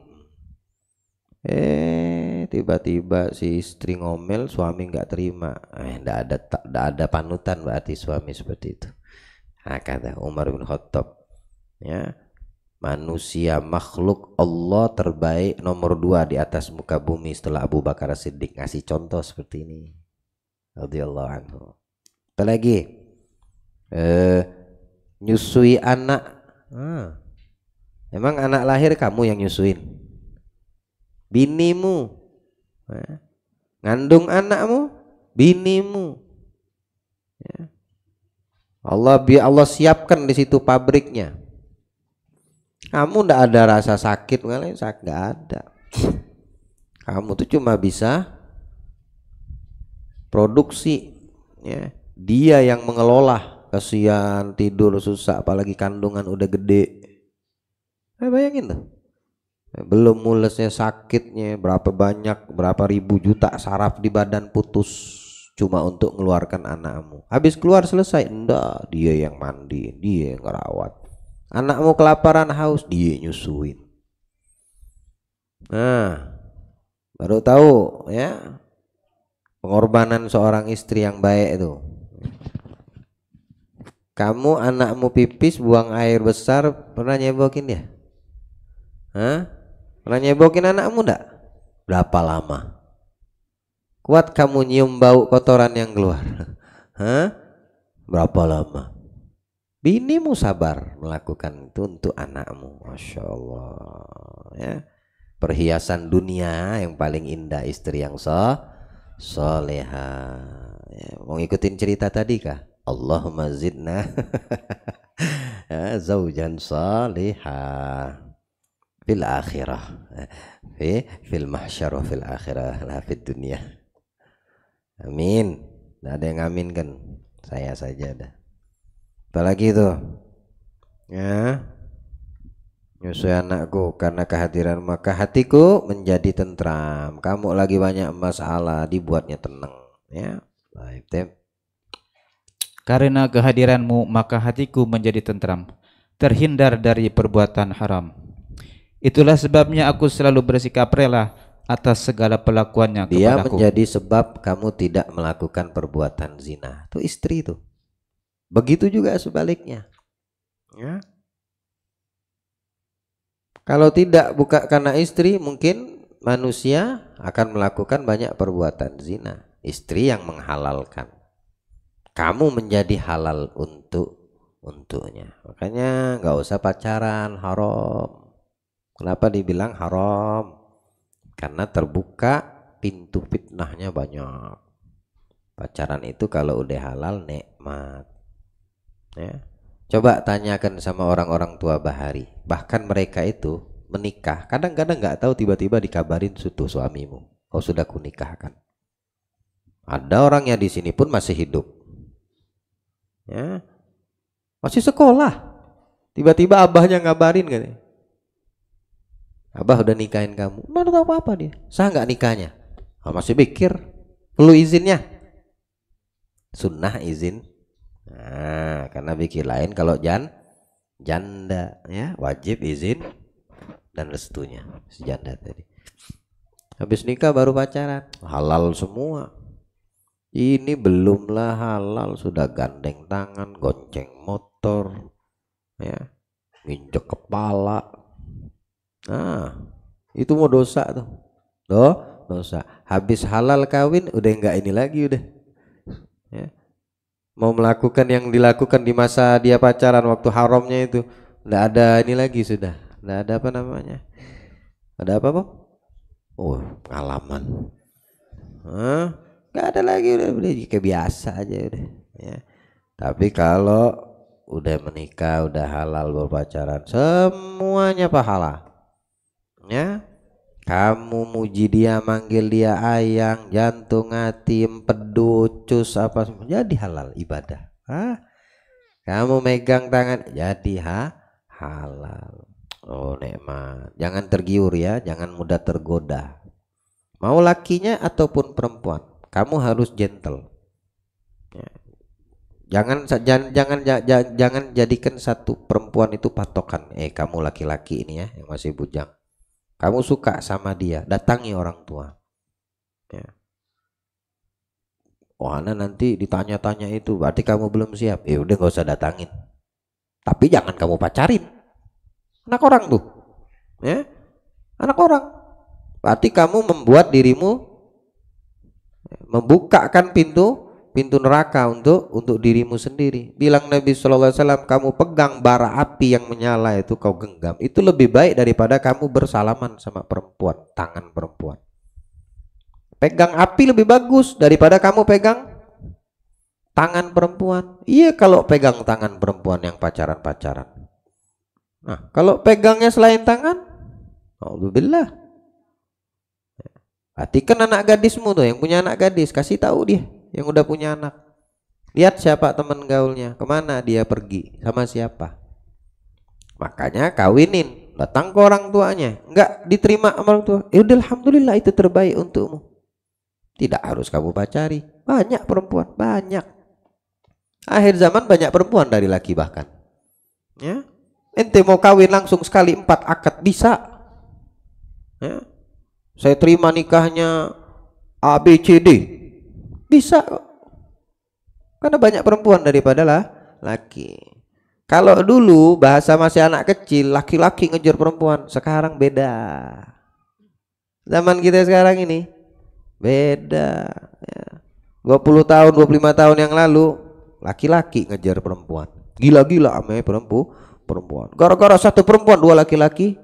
Tiba-tiba si istri ngomel, suami nggak terima. Nggak ada panutan berarti suami seperti itu. Kata Umar bin Khattab, ya, manusia makhluk Allah terbaik nomor 2 di atas muka bumi setelah Abu Bakar Siddiq, ngasih contoh seperti ini radhiyallahu anhu. Apalagi nyusui anak. Emang anak lahir kamu yang nyusuin? Binimu. Ngandung anakmu binimu, ya. Allah siapkan di situ pabriknya. Kamu ndak ada rasa sakit, nggak ada. Kamu tuh cuma bisa produksi, ya. Dia yang mengelola. Kasihan, tidur susah, apalagi kandungan udah gede. Bayangin tuh, belum mulesnya sakitnya, berapa banyak, berapa ribu juta saraf di badan putus cuma untuk mengeluarkan anakmu. Habis keluar selesai, enggak, dia yang mandi, dia yang ngerawat. Anakmu kelaparan haus, dia nyusuin. Baru tahu, ya, pengorbanan seorang istri yang baik itu. Kamu anakmu pipis buang air besar, pernah nyebokin dia? Pernah nyebokin anakmu enggak? Berapa lama? Kuat kamu nyium bau kotoran yang keluar? Berapa lama? Binimu sabar melakukan itu untuk anakmu. Masya Allah, ya. Perhiasan dunia yang paling indah istri yang soleha, ya. Mau ngikutin cerita tadi kah? Allahumma zidna zaujan saliha fil akhirah, fil mahsyar wa fil akhirah la fid dunya. Amin. Nggak ada yang amin kan? Saya saja dah. Apalagi itu, ya, nyusui anakku karena kehadiran, maka hatiku menjadi tentram. Kamu lagi banyak masalah, dibuatnya tenang, ya. Baik, karena kehadiranmu maka hatiku menjadi tentram, terhindar dari perbuatan haram. Itulah sebabnya aku selalu bersikap rela atas segala pelakuannya kepadaku. Dia menjadi sebab kamu tidak melakukan perbuatan zina. Itu istri itu. Begitu juga sebaliknya, ya. Kalau tidak bukan karena istri, mungkin manusia akan melakukan banyak perbuatan zina. Istri yang menghalalkan. kamu menjadi halal untuknya. Makanya nggak usah pacaran, haram. Kenapa dibilang haram? Karena terbuka pintu fitnahnya banyak. Pacaran itu kalau udah halal nikmat. Ya. Coba tanyakan sama orang-orang tua Bahari. Bahkan mereka itu menikah, kadang-kadang nggak tahu tiba-tiba dikabarin suatu suamimu, kau sudah kunikahkan. Ada orangnya di sini pun masih hidup, ya, masih sekolah, tiba-tiba abahnya ngabarin kan, abah udah nikahin kamu. Mana tahu apa dia? Sah nggak nikahnya? Oh, masih pikir, perlu izinnya. Sunnah izin. Nah, karena pikir lain kalau janda, ya wajib izin dan restunya si janda tadi. Habis nikah baru pacaran, halal semua. Ini belumlah halal sudah gandeng tangan, gonceng motor, ya, nginjek kepala. Nah, itu mau dosa tuh. Dosa. Habis halal kawin udah enggak ini lagi udah. Ya. Mau melakukan yang dilakukan di masa dia pacaran waktu haramnya itu, enggak ada ini lagi sudah. Enggak ada apa namanya? Ada apa, Bang? Oh, pengalaman. Enggak ada lagi udah kayak biasa aja udah, ya. Tapi kalau udah menikah, udah halal berpacaran, semuanya pahala. Ya. Kamu muji dia, manggil dia ayang, jantung, hati, empedu, cus apa semua jadi halal ibadah. Kamu megang tangan jadi halal. Oh nikmat. Jangan tergiur ya, jangan mudah tergoda. Mau lakinya ataupun perempuan, kamu harus gentle. Ya. Jangan jadikan satu perempuan itu patokan. Kamu laki-laki ini ya yang masih bujang. Kamu suka sama dia, datangi orang tua. Ya. Oh, Ana nanti ditanya-tanya itu, berarti kamu belum siap. Udah nggak usah datangin. Tapi jangan kamu pacarin. Anak orang tuh, ya, anak orang. Berarti kamu membuat dirimu, membukakan pintu neraka untuk dirimu sendiri. Bilang Nabi SAW, kamu pegang bara api yang menyala itu kau genggam, itu lebih baik daripada kamu bersalaman sama perempuan, tangan perempuan. Pegang api lebih bagus daripada kamu pegang tangan perempuan. Iya kalau pegang tangan perempuan yang pacaran. Nah kalau pegangnya selain tangan, alhamdulillah. Perhatikan anak gadismu tuh, yang punya anak gadis, kasih tahu dia yang udah punya anak. Lihat siapa teman gaulnya, kemana dia pergi, sama siapa. Makanya kawinin, datang ke orang tuanya, enggak diterima sama orang tua. Udah alhamdulillah itu terbaik untukmu. Tidak harus kamu pacari. Banyak perempuan, banyak. Akhir zaman banyak perempuan dari laki bahkan. Ya, ente mau kawin langsung sekali 4 akad bisa. Ya. Saya terima nikahnya A B C D. Bisa kok. Karena banyak perempuan daripada laki. Kalau dulu bahasa masih anak kecil, laki-laki ngejar perempuan. Sekarang beda. Zaman kita sekarang ini beda. Ya. 20 tahun, 25 tahun yang lalu, laki-laki ngejar perempuan. Gila-gila ame perempuan. Gara-gara satu perempuan, 2 laki-laki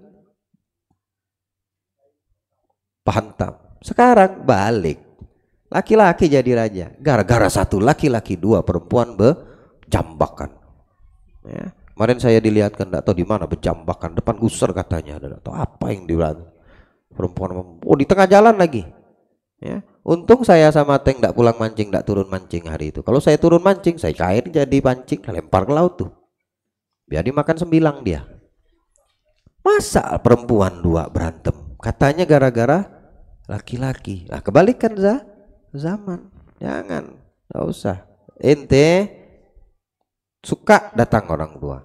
pahantam. Sekarang balik. Laki-laki jadi raja. Gara-gara satu laki-laki, 2 perempuan berjambakan. Ya. Kemarin saya dilihatkan, enggak tahu di mana berjambakan depan User katanya. Enggak tahu apa yang dibilang. Perempuan. Oh di tengah jalan lagi. Ya. Untung saya sama Teng enggak pulang mancing, enggak turun mancing hari itu. Kalau saya turun mancing, saya kain jadi pancing, lempar ke laut tuh. Biar dimakan sembilang dia. Masa perempuan 2 berantem? Katanya gara-gara laki-laki. Nah kebalikan zaman. Jangan, nggak usah. Ente suka datang orang tua.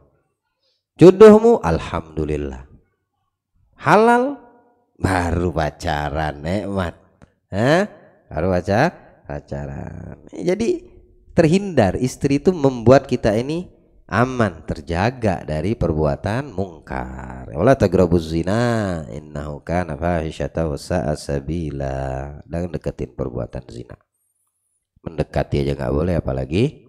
Jodohmu alhamdulillah. Halal baru pacaran, nikmat. Baru pacaran. Jadi terhindar, istri itu membuat kita ini aman, terjaga dari perbuatan mungkar. Wala taqrabuz zina innahu kana fahisyatan wa sa'a sabila. Jangan deketin perbuatan zina. Mendekati aja nggak boleh, apalagi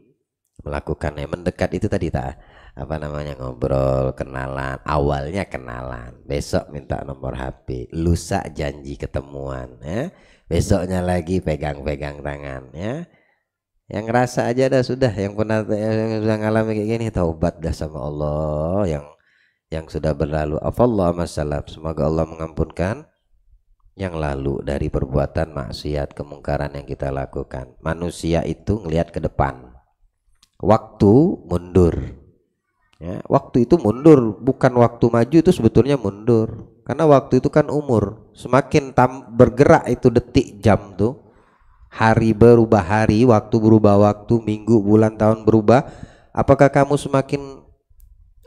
melakukannya. Mendekat itu tadi tak apa namanya, ngobrol, kenalan, awalnya kenalan, besok minta nomor HP, lusa janji ketemuan, ya. Besoknya lagi pegang-pegang tangan, ya. Yang ngerasa aja dah sudah, yang pernah yang sudah ngalami kayak gini, taubat dah sama Allah yang sudah berlalu. Afallahu masalaf, semoga Allah mengampunkan yang lalu dari perbuatan maksiat, kemungkaran yang kita lakukan. Manusia itu ngelihat ke depan, waktu mundur. Ya, waktu itu mundur, bukan waktu maju, itu sebetulnya mundur. Karena waktu itu kan umur, semakin bergerak itu detik jam tuh, hari berubah hari, waktu berubah waktu, minggu, bulan, tahun berubah. Apakah kamu semakin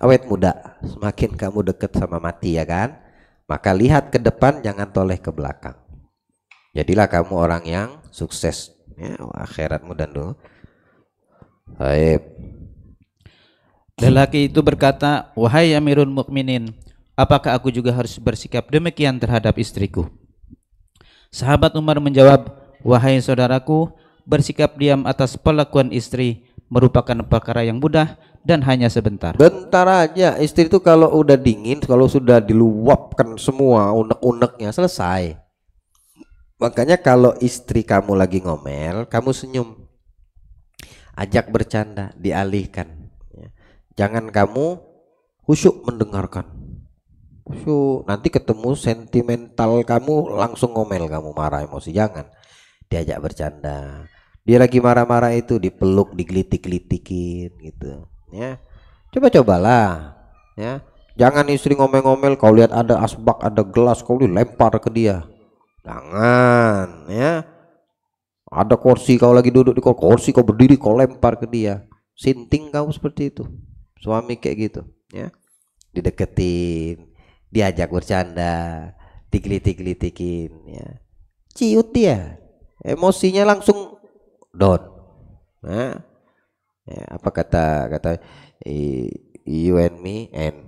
awet muda, semakin kamu dekat sama mati, ya kan? Maka lihat ke depan, jangan toleh ke belakang. Jadilah kamu orang yang sukses, ya, akhiratmu dan dunia. Baik. Lelaki itu berkata, "Wahai Amirul Mukminin, apakah aku juga harus bersikap demikian terhadap istriku?" Sahabat Umar menjawab, "Wahai saudaraku, bersikap diam atas perlakuan istri merupakan perkara yang mudah dan hanya sebentar." Bentar aja, istri itu kalau udah dingin, kalau sudah diluapkan semua unek-uneknya, selesai. Makanya kalau istri kamu lagi ngomel, kamu senyum, ajak bercanda, dialihkan. Jangan kamu khusyuk mendengarkan, khusyuk, nanti ketemu sentimental kamu langsung ngomel, kamu marah, emosi. Jangan, diajak bercanda. Dia lagi marah-marah itu dipeluk, digelitik-gelitikin gitu, ya. Coba-cobalah, ya. Jangan istri ngomel-ngomel, kau lihat ada asbak, ada gelas, kau lempar ke dia. Jangan, ya. Ada kursi, kau lagi duduk di kursi, kau berdiri, kau lempar ke dia. Sinting kau seperti itu. Suami kayak gitu, ya. Dideketin, diajak bercanda, digelitik-gelitikin, ya. Ciut dia, emosinya langsung down. Nah, ya, apa kata you and me and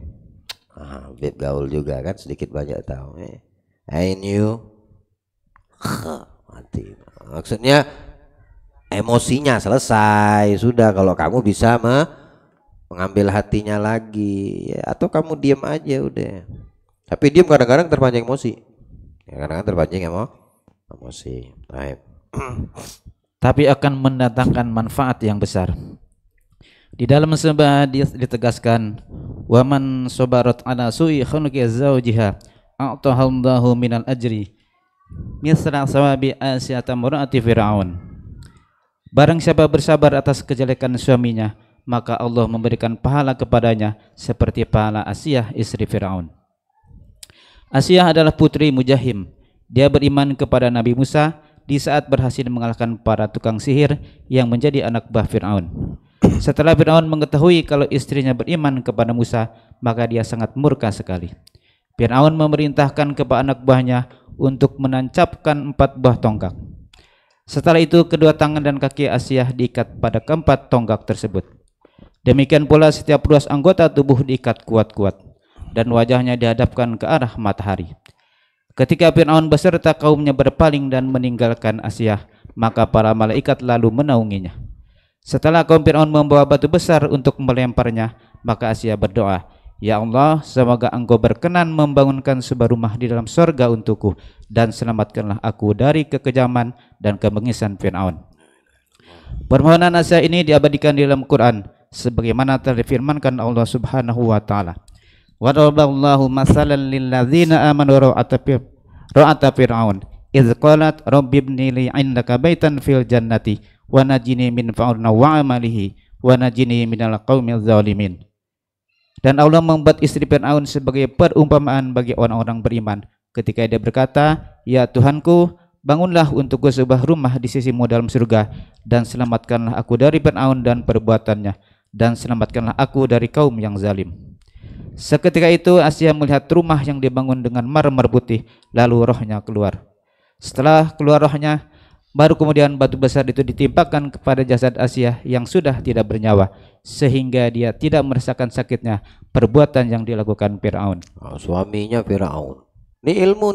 beb gaul juga kan, sedikit banyak tahu. I knew, mati. Maksudnya emosinya selesai sudah. Kalau kamu bisa mengambil hatinya lagi, ya, atau kamu diam aja udah. Tapi diam kadang-kadang terpancing emosi, ya, kadang-kadang terpancing emosi. Baik. Tapi akan mendatangkan manfaat yang besar. Di dalam sebuah hadis ditegaskan, "Waman sabarat ala su'i khuluqi zawjiha a'tahallahu minal ajri misra sawabi asyata mur'ati fir'aun." Barang siapa bersabar atas kejelekan suaminya, maka Allah memberikan pahala kepadanya seperti pahala Asiyah istri Fir'aun. Asiyah adalah putri Mujahim. Dia beriman kepada Nabi Musa di saat berhasil mengalahkan para tukang sihir yang menjadi anak buah Fir'aun. Setelah Fir'aun mengetahui kalau istrinya beriman kepada Musa, maka dia sangat murka sekali. Fir'aun memerintahkan kepada anak buahnya untuk menancapkan 4 buah tonggak. Setelah itu kedua tangan dan kaki Asiyah diikat pada keempat tonggak tersebut. Demikian pula setiap ruas anggota tubuh diikat kuat-kuat dan wajahnya dihadapkan ke arah matahari. Ketika Fir'aun beserta kaumnya berpaling dan meninggalkan Asiyah, maka para malaikat lalu menaunginya. Setelah kaum Fir'aun membawa batu besar untuk melemparnya, maka Asiyah berdoa, "Ya Allah, semoga Engkau berkenan membangunkan sebuah rumah di dalam surga untukku dan selamatkanlah aku dari kekejaman dan kebengisan Fir'aun." Permohonan Asiyah ini diabadikan di dalam Quran sebagaimana telah difirmankan Allah Subhanahu wa taala. Wa daraballahu masalan lil ladzina amanu ra'ata fir'aun idz qalat rabbi ibni li 'indaka baitan fil jannati wa najini min fir'auna wa 'amalihi wa najini minal qaumil zalimin. Dan Allah membuat istri Fir'aun sebagai perumpamaan bagi orang-orang beriman ketika dia berkata, "Ya Tuhanku, bangunlah untukku sebuah rumah di sisimu dalam surga dan selamatkanlah aku dari Fir'aun dan perbuatannya, dan selamatkanlah aku dari kaum yang zalim." Seketika itu Asiyah melihat rumah yang dibangun dengan marmer putih, lalu rohnya keluar. Setelah keluar rohnya, baru kemudian batu besar itu ditimpakan kepada jasad Asiyah yang sudah tidak bernyawa, sehingga dia tidak merasakan sakitnya perbuatan yang dilakukan Fir'aun. Suaminya Fir'aun. Ini ilmu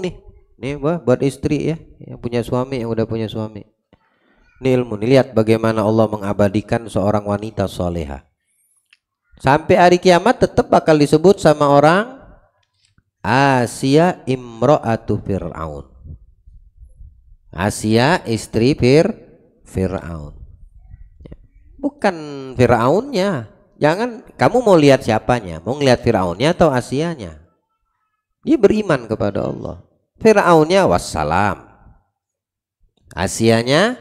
nih buat istri ya, yang punya suami, yang udah punya suami. Ini ilmu. Nih, lihat bagaimana Allah mengabadikan seorang wanita soleha. Sampai hari kiamat tetap bakal disebut sama orang Asia imro'atu Fir'aun. Asia istri Fir'aun. Bukan Fir'aunnya. Jangan kamu mau lihat siapanya, mau lihat Fir'aunnya atau Asianya. Dia beriman kepada Allah. Fir'aunnya wassalam. Asianya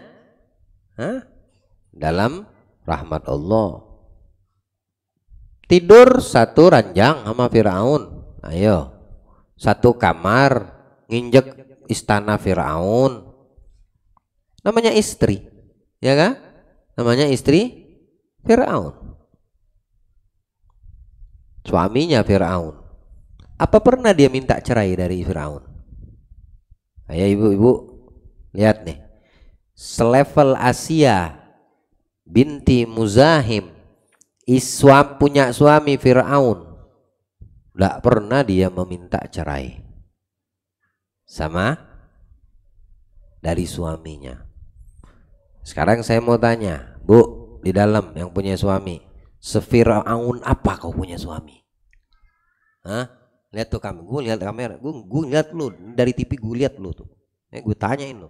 dalam rahmat Allah. Tidur satu ranjang sama Fir'aun. Ayo, satu kamar, nginjek istana Fir'aun. Namanya istri, ya kan? Namanya istri Fir'aun. Suaminya Fir'aun. Apa pernah dia minta cerai dari Fir'aun? Ayo ibu-ibu, lihat nih. Selevel Asia binti Muzahim, punya suami Fir'aun, tidak pernah dia meminta cerai sama dari suaminya. Sekarang saya mau tanya, Bu, di dalam yang punya suami, se-Fir'aun apa kau punya suami? Hah? Lihat tuh kamu, gue lihat kamera, gue lihat lu dari TV, gue lihat lu tuh, gue tanyain lu,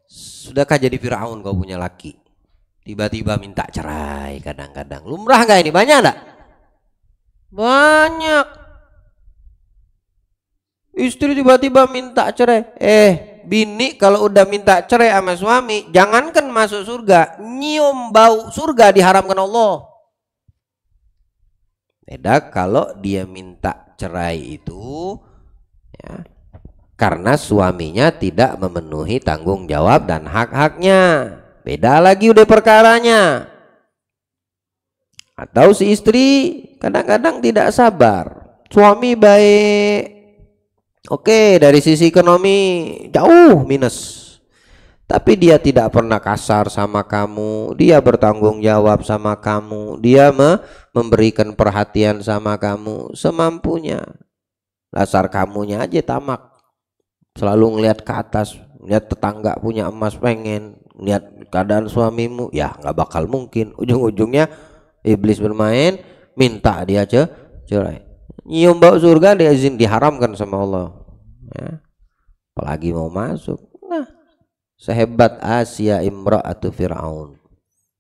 sudahkah jadi Fir'aun kau punya laki? Tiba-tiba minta cerai kadang-kadang. Lumrah gak ini? Banyak enggak? Banyak. Istri tiba-tiba minta cerai. Bini kalau udah minta cerai sama suami, jangankan masuk surga, nyium bau surga diharamkan Allah. Beda kalau dia minta cerai itu ya, karena suaminya tidak memenuhi tanggung jawab dan hak-haknya. Beda lagi udah perkaranya. Atau si istri kadang-kadang tidak sabar. Suami baik, oke, dari sisi ekonomi jauh minus, tapi dia tidak pernah kasar sama kamu. Dia bertanggung jawab sama kamu. Dia memberikan perhatian sama kamu semampunya. Dasar kamunya aja tamak, selalu ngelihat ke atas, lihat tetangga punya emas pengen, lihat keadaan suamimu, ya nggak bakal mungkin. Ujung-ujungnya iblis bermain, minta dia cerai. Nyium bau surga dia izin diharamkan sama Allah. Ya. Apalagi mau masuk. Nah, sehebat Asia imra'atu Fir'aun,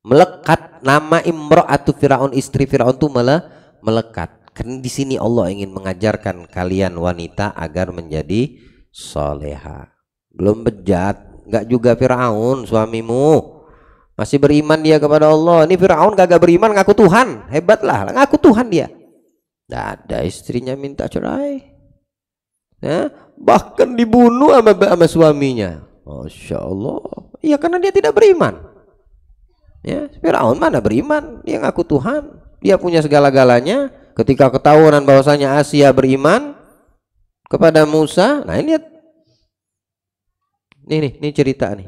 melekat nama imra'atu Fir'aun, istri Fir'aun itu melekat. Karena di sini Allah ingin mengajarkan kalian wanita agar menjadi soleha. Belum bejat, nggak juga Fir'aun suamimu, masih beriman dia kepada Allah. Ini Fir'aun kagak beriman, ngaku Tuhan, hebatlah, ngaku Tuhan dia. Nggak ada istrinya minta cerai, ya, bahkan dibunuh sama suaminya. Masya Allah. Iya, karena dia tidak beriman. Ya, Fir'aun mana beriman, dia ngaku Tuhan, dia punya segala-galanya. Ketika ketahuan bahwasanya Asia beriman kepada Musa, nah ini lihat. Ini cerita nih.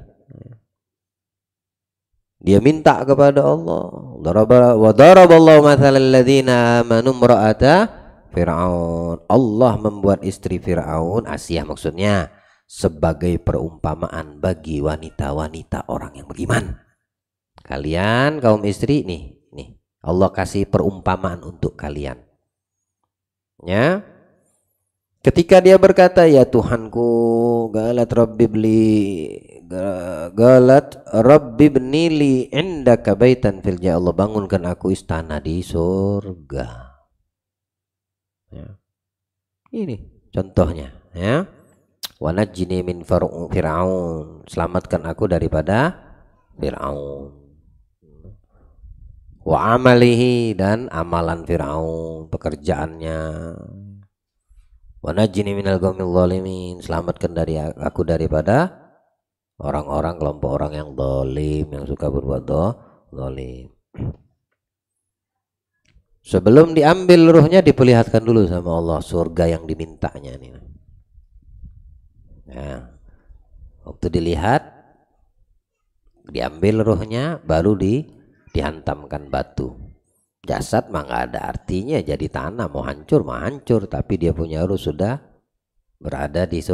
Dia minta kepada Allah. Wa daraballahu mathalal ladzina amanu imra'ata Fir'aun. Allah membuat istri Fir'aun, Asia maksudnya, sebagai perumpamaan bagi wanita-wanita orang yang beriman. Kalian kaum istri nih Allah kasih perumpamaan untuk kalian. Ya. Ketika dia berkata, ya Tuhanku, galat Rabbi bnili indaka baitan fil jannah, Allah bangunkan aku istana di surga. Ya. Ini contohnya, ya. Wa najjini min Fir'aun, selamatkan aku daripada Fir'aun. Wa amalihi, dan amalan Fir'aun, pekerjaannya. Wa najjini minal qaumil zalimin, selamatkan dari aku daripada orang-orang, kelompok orang yang zalim, yang suka berbuat zalim. Sebelum diambil ruhnya, diperlihatkan dulu sama Allah surga yang dimintanya nih. Ya. Waktu dilihat, diambil ruhnya, baru dihantamkan batu. Jasad mah nggak ada artinya, jadi tanah, mau hancur, tapi dia punya ruh sudah berada di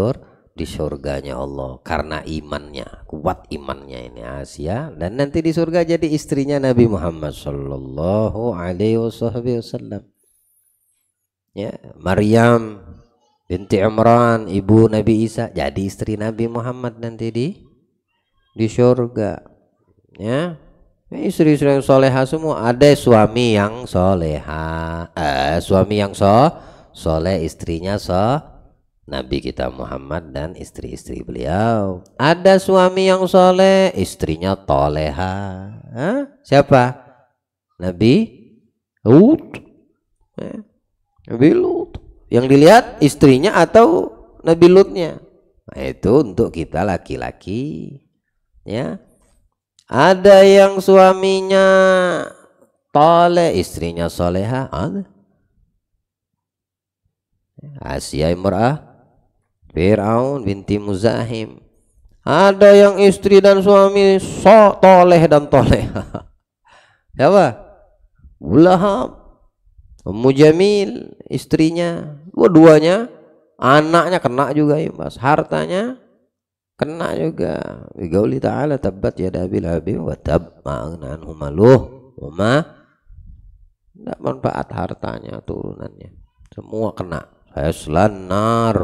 di surganya Allah karena imannya, kuat imannya ini Asia, dan nanti di surga jadi istrinya Nabi Muhammad sallallahu alaihi wasallam. Ya, Maryam binti Imran, ibu Nabi Isa, jadi istri Nabi Muhammad nanti di surga. Ya, istri-istri yang soleha semua. Ada suami yang soleha, suami yang soleh, istrinya Nabi kita Muhammad dan istri-istri beliau. Ada suami yang soleh, istrinya toleha. Siapa? Nabi Lut. Nabi Lut. Yang dilihat istrinya atau Nabi Lutnya. Nah, itu untuk kita laki-laki. Ya. Ada yang suaminya toleh, istrinya soleha. Ada. Asia imra'ah Fir'aun binti Muzahim. Ada yang istri dan suami toleh dan toleha. Siapa? Lahab, Ummu Jamil, istrinya, dua-duanya, anaknya kena juga ya Mas, hartanya kena juga. Biqauli ta'ala tabbat yada abil abi wa tab ma'agna anhu maluh wa ma, tidak manfaat hartanya, turunannya, semua kena. Yaslan nar,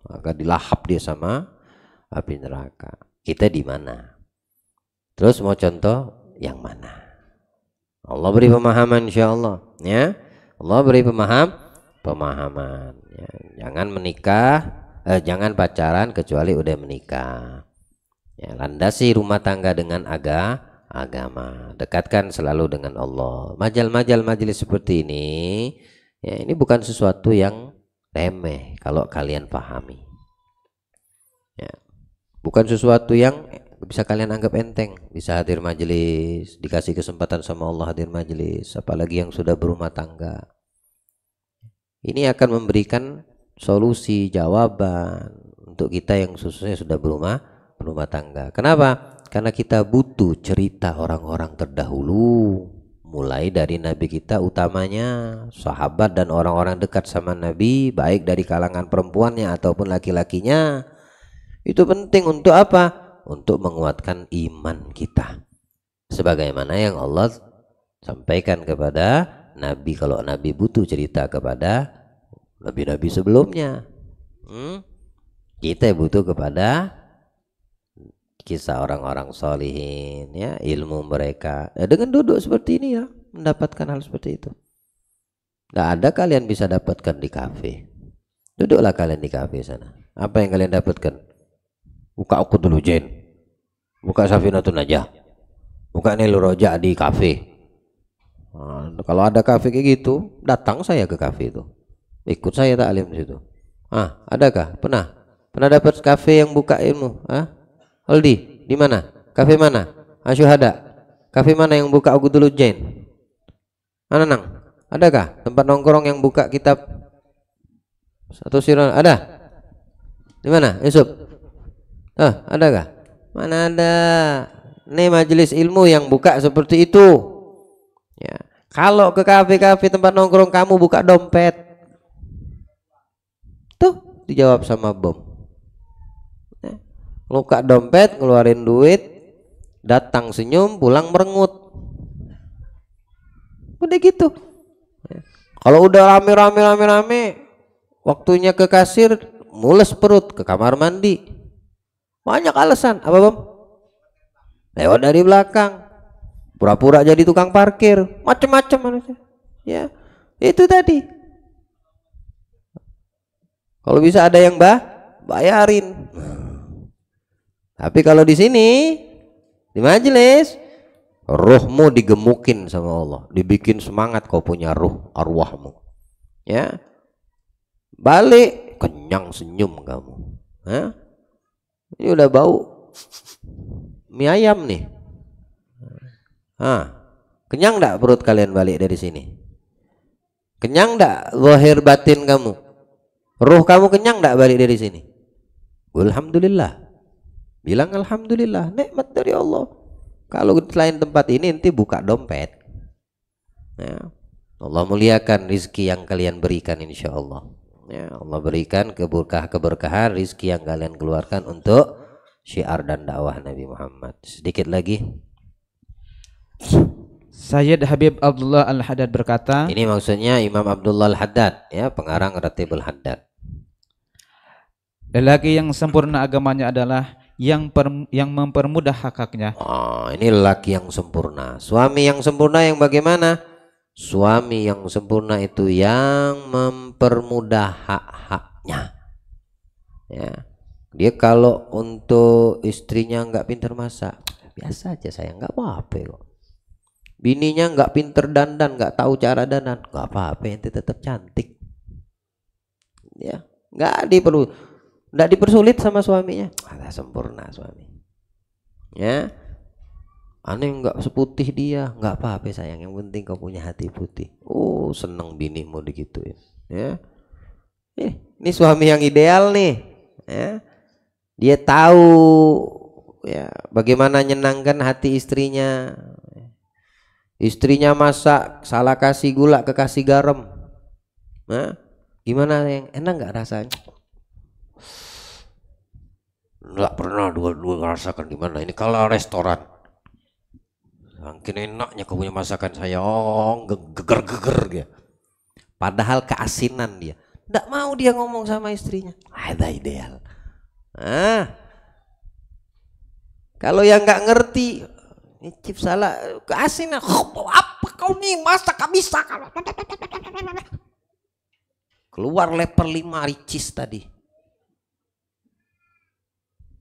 maka dilahap dia sama api neraka. Kita di mana? Terus mau contoh yang mana? Allah beri pemahaman insyaallah, ya. Allah beri pemahaman. Ya. Jangan menikah, jangan pacaran kecuali udah menikah. Ya, landasi rumah tangga dengan agama. Dekatkan selalu dengan Allah. Majelis seperti ini, ya, ini bukan sesuatu yang remeh kalau kalian pahami. Ya. Bukan sesuatu yang bisa kalian anggap enteng. Bisa hadir majelis, dikasih kesempatan sama Allah hadir majelis, apalagi yang sudah berumah tangga. Ini akan memberikan solusi, jawaban untuk kita yang khususnya sudah berumah tangga. Kenapa? Karena kita butuh cerita orang-orang terdahulu, mulai dari Nabi kita utamanya, sahabat dan orang-orang dekat sama Nabi, baik dari kalangan perempuannya ataupun laki-lakinya. Itu penting untuk apa? Untuk menguatkan iman kita. Sebagaimana yang Allah sampaikan kepada Nabi, kalau Nabi butuh cerita kepada Nabi-Nabi sebelumnya, kita butuh kepada kisah orang-orang solihin, ya, ilmu mereka. Dengan duduk seperti ini ya, mendapatkan hal seperti itu. Gak ada kalian bisa dapatkan di kafe. Duduklah kalian di kafe sana. Apa yang kalian dapatkan? Buka aku dulu Jen, buka Safinatun Najah, buka Nailur Roja di kafe. Nah, kalau ada kafe kayak gitu, datang saya ke kafe itu, ikut saya taklim di situ. Adakah? Pernah dapat kafe yang buka ilmu? Aldi, di mana? Kafe mana? Asyuhada. Kafe mana yang buka aku dulu Jen? Nang, adakah tempat nongkrong yang buka kitab satu sirah? Ada? Di mana? Yusuf? Adakah? Mana ada? Nih majelis ilmu yang buka seperti itu. Ya. Kalau ke kafe-kafe tempat nongkrong kamu buka dompet, tuh dijawab sama bom. Ya. Buka dompet, ngeluarin duit, datang senyum, pulang merengut. Udah gitu. Ya. Kalau udah rame, waktunya ke kasir, mules perut, ke kamar mandi. Banyak alasan, apa Bom? Lewat dari belakang, pura-pura jadi tukang parkir, macam-macam manusia. Ya, itu tadi. Kalau bisa ada yang bayarin. Tapi kalau di sini, di majelis, ruhmu digemukin sama Allah, dibikin semangat kau punya ruh, arwahmu. Ya, balik kenyang senyum kamu. Ini udah bau mie ayam nih. Kenyang enggak perut kalian balik dari sini? Kenyang enggak zahir batin kamu? Ruh kamu kenyang enggak balik dari sini? Alhamdulillah. Bilang alhamdulillah, nikmat dari Allah. Kalau selain tempat ini nanti buka dompet. Ya. Allah muliakan rizki yang kalian berikan insyaallah. Ya, Allah berikan keberkahan rizki yang kalian keluarkan untuk syiar dan dakwah Nabi Muhammad. Sedikit lagi. Sayyid Habib Abdullah Al-Haddad berkata, Ini maksudnya Imam Abdullah Al-Haddad, ya, pengarang Ratibul Haddad. lelaki yang sempurna agamanya adalah yang mempermudah hak-haknya. Oh, ini lelaki yang sempurna. Suami yang sempurna yang bagaimana? Suami yang sempurna itu yang mempermudah hak-haknya. Ya. Dia kalau untuk istrinya nggak pintar masak, biasa aja sayang, nggak apa-apa kok. Bininya nggak pintar dandan, nggak tahu cara dandan, nggak apa-apa, ente tetap cantik. Ya, nggak dipersulit sama suaminya. Ada sempurna suami. Ya. Aneh nggak seputih dia, nggak apa-apa sayang, yang penting kau punya hati putih. Oh, seneng binimu digituin. Ya. Ini suami yang ideal nih. Ya. Dia tahu ya bagaimana nyenangkan hati istrinya. Istrinya masak, salah kasih gula, kekasih garam. Nah, gimana yang enak nggak rasanya? Nggak pernah dua rasakan gimana. Ini kalau restoran. Makin enaknya kau punya masakan saya, oh geger-geger dia. Padahal keasinan dia. Nggak mau dia ngomong sama istrinya. Ada ideal. Kalau yang nggak ngerti, cip salah keasinan. Apa kau nih masak gak bisa? Keluar leper 5 ricis tadi.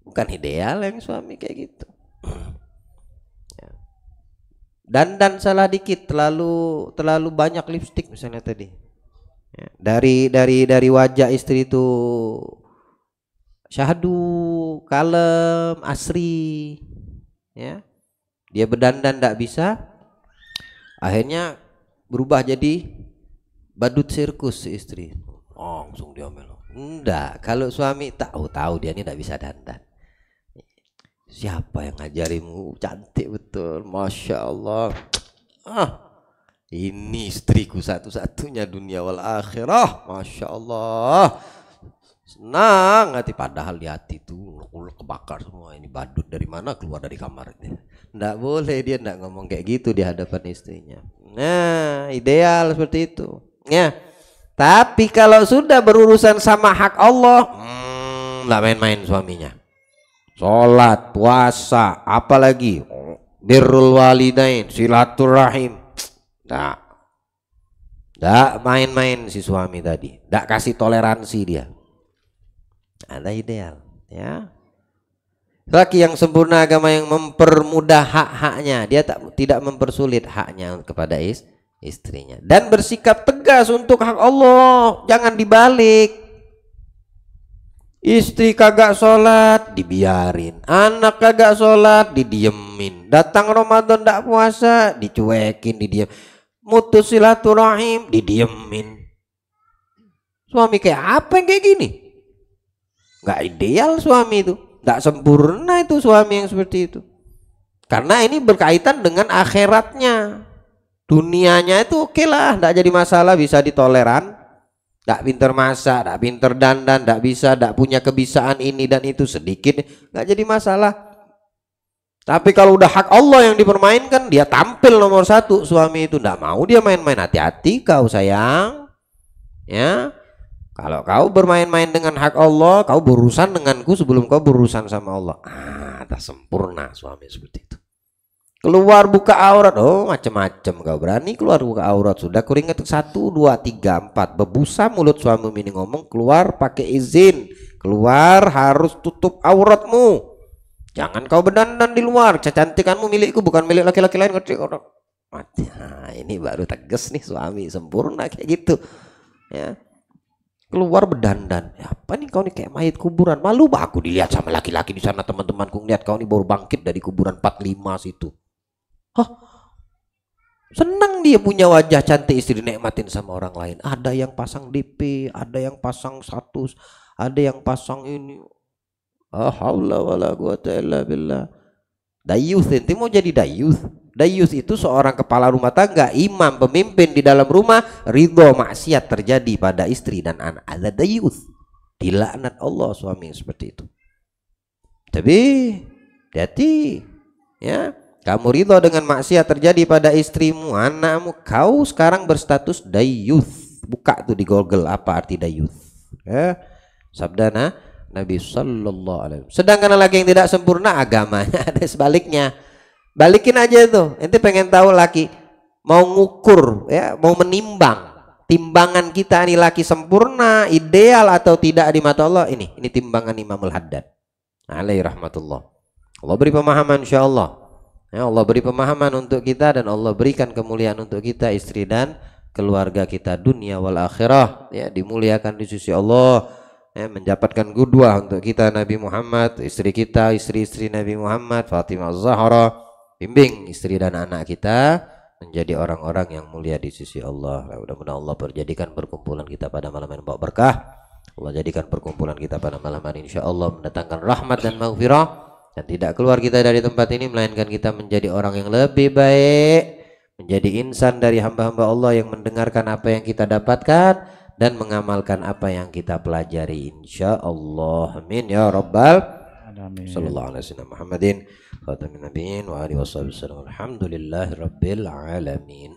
Bukan ideal yang suami kayak gitu. Dandan salah dikit, terlalu banyak lipstik misalnya tadi. Ya, dari wajah istri itu syahdu, kalem, asri. Ya. Dia berdandan tidak bisa, akhirnya berubah jadi badut sirkus istri. Oh, langsung dia melo. Enggak, kalau suami tahu dia ini tidak bisa dandan. Siapa yang ngajarimu? Cantik betul, masya Allah. Ini istriku satu-satunya dunia wal akhirah, masya Allah. Senang hati, padahal di hati itu kebakar semua. Ini badut dari mana keluar dari kamar ini? Nggak boleh dia nggak ngomong kayak gitu di hadapan istrinya. Nah, ideal seperti itu. Ya. Tapi kalau sudah berurusan sama hak Allah, nggak main-main suaminya. Sholat, puasa, apalagi birrul walidain, silaturahim. Nggak main-main si suami tadi. Nggak kasih toleransi dia. Ada ideal, ya. Laki yang sempurna agama yang mempermudah hak-haknya, dia tidak mempersulit haknya kepada istrinya, dan bersikap tegas untuk hak Allah, jangan dibalik. Istri kagak sholat dibiarin, anak kagak sholat didiemin, datang Ramadan ndak puasa dicuekin, didiem, mutus silaturahim didiemin. Suami kayak apa yang kayak gini? Nggak ideal suami itu, nggak sempurna itu suami yang seperti itu. Karena ini berkaitan dengan akhiratnya. Dunianya itu oke lah, nggak jadi masalah, bisa ditoleran. Nggak pinter masak, nggak pinter dandan, nggak bisa, nggak punya kebiasaan ini dan itu sedikit, nggak jadi masalah. Tapi kalau udah hak Allah yang dipermainkan, dia tampil nomor 1 suami itu, nggak mau dia main-main. Hati-hati kau sayang, ya. Kalau kau bermain-main dengan hak Allah, kau berurusan denganku sebelum kau berurusan sama Allah. Tak sempurna suami seperti itu. Keluar buka aurat, oh macam-macam kau berani keluar buka aurat. Sudah keringat 1, 2, 3, 4, bebusa mulut suami ini ngomong, keluar pakai izin, keluar harus tutup auratmu. Jangan kau berdandan di luar, kecantikanmu milikku bukan milik laki-laki lain. Nah, ini baru tegas nih suami sempurna kayak gitu, ya. Keluar berdandan, ya, apa nih kau nih kayak mayat kuburan, malu bah aku dilihat sama laki-laki di sana, teman-temanku ngeliat kau nih baru bangkit dari kuburan 45 situ. Senang dia punya wajah cantik, istri nikmatin sama orang lain. Ada yang pasang DP, ada yang pasang status, ada yang pasang ini. Haula wala quwata illa billah. Dayuth, ente mau jadi dayuth? Dayus itu seorang kepala rumah tangga, imam, pemimpin di dalam rumah, ridho maksiat terjadi pada istri dan anak. Ada dayus, dilaknat Allah suami yang seperti itu. Tapi hati-hati ya, kamu ridho dengan maksiat terjadi pada istrimu, anakmu, kau sekarang berstatus dayus. Buka tuh di Google apa arti dayus ya. Sabda Nabi sallallahu alaihi wasallam. Sedangkan laki yang tidak sempurna agamanya ada sebaliknya. Balikin aja itu. Ente pengen tahu laki mau ngukur ya, mau menimbang timbangan kita ini laki sempurna, ideal atau tidak di mata Allah. Ini timbangan Imamul Haddad alaihi rahmatullah. Allah beri pemahaman insyaallah. Ya, Allah beri pemahaman untuk kita dan Allah berikan kemuliaan untuk kita, istri dan keluarga kita dunia wal akhirah ya, dimuliakan di sisi Allah ya, mendapatkan qudwah untuk kita Nabi Muhammad, istri kita, istri-istri Nabi Muhammad, Fatimah Az-Zahra, bimbing istri dan anak kita menjadi orang-orang yang mulia di sisi Allah. Mudah-mudahan Allah berjadikan perkumpulan kita pada malam yang bawa berkah. Allah jadikan perkumpulan kita pada malam hari insyaallah mendatangkan rahmat dan maghfirah, dan tidak keluar kita dari tempat ini melainkan kita menjadi orang yang lebih baik, menjadi insan dari hamba-hamba Allah yang mendengarkan apa yang kita dapatkan dan mengamalkan apa yang kita pelajari insyaallah. Amin ya rabbal alamin. Sallallahu alaihi wasallam Muhammadin khatamin nabiyyin wa alihi wasallam. Alhamdulillahirabbil alamin.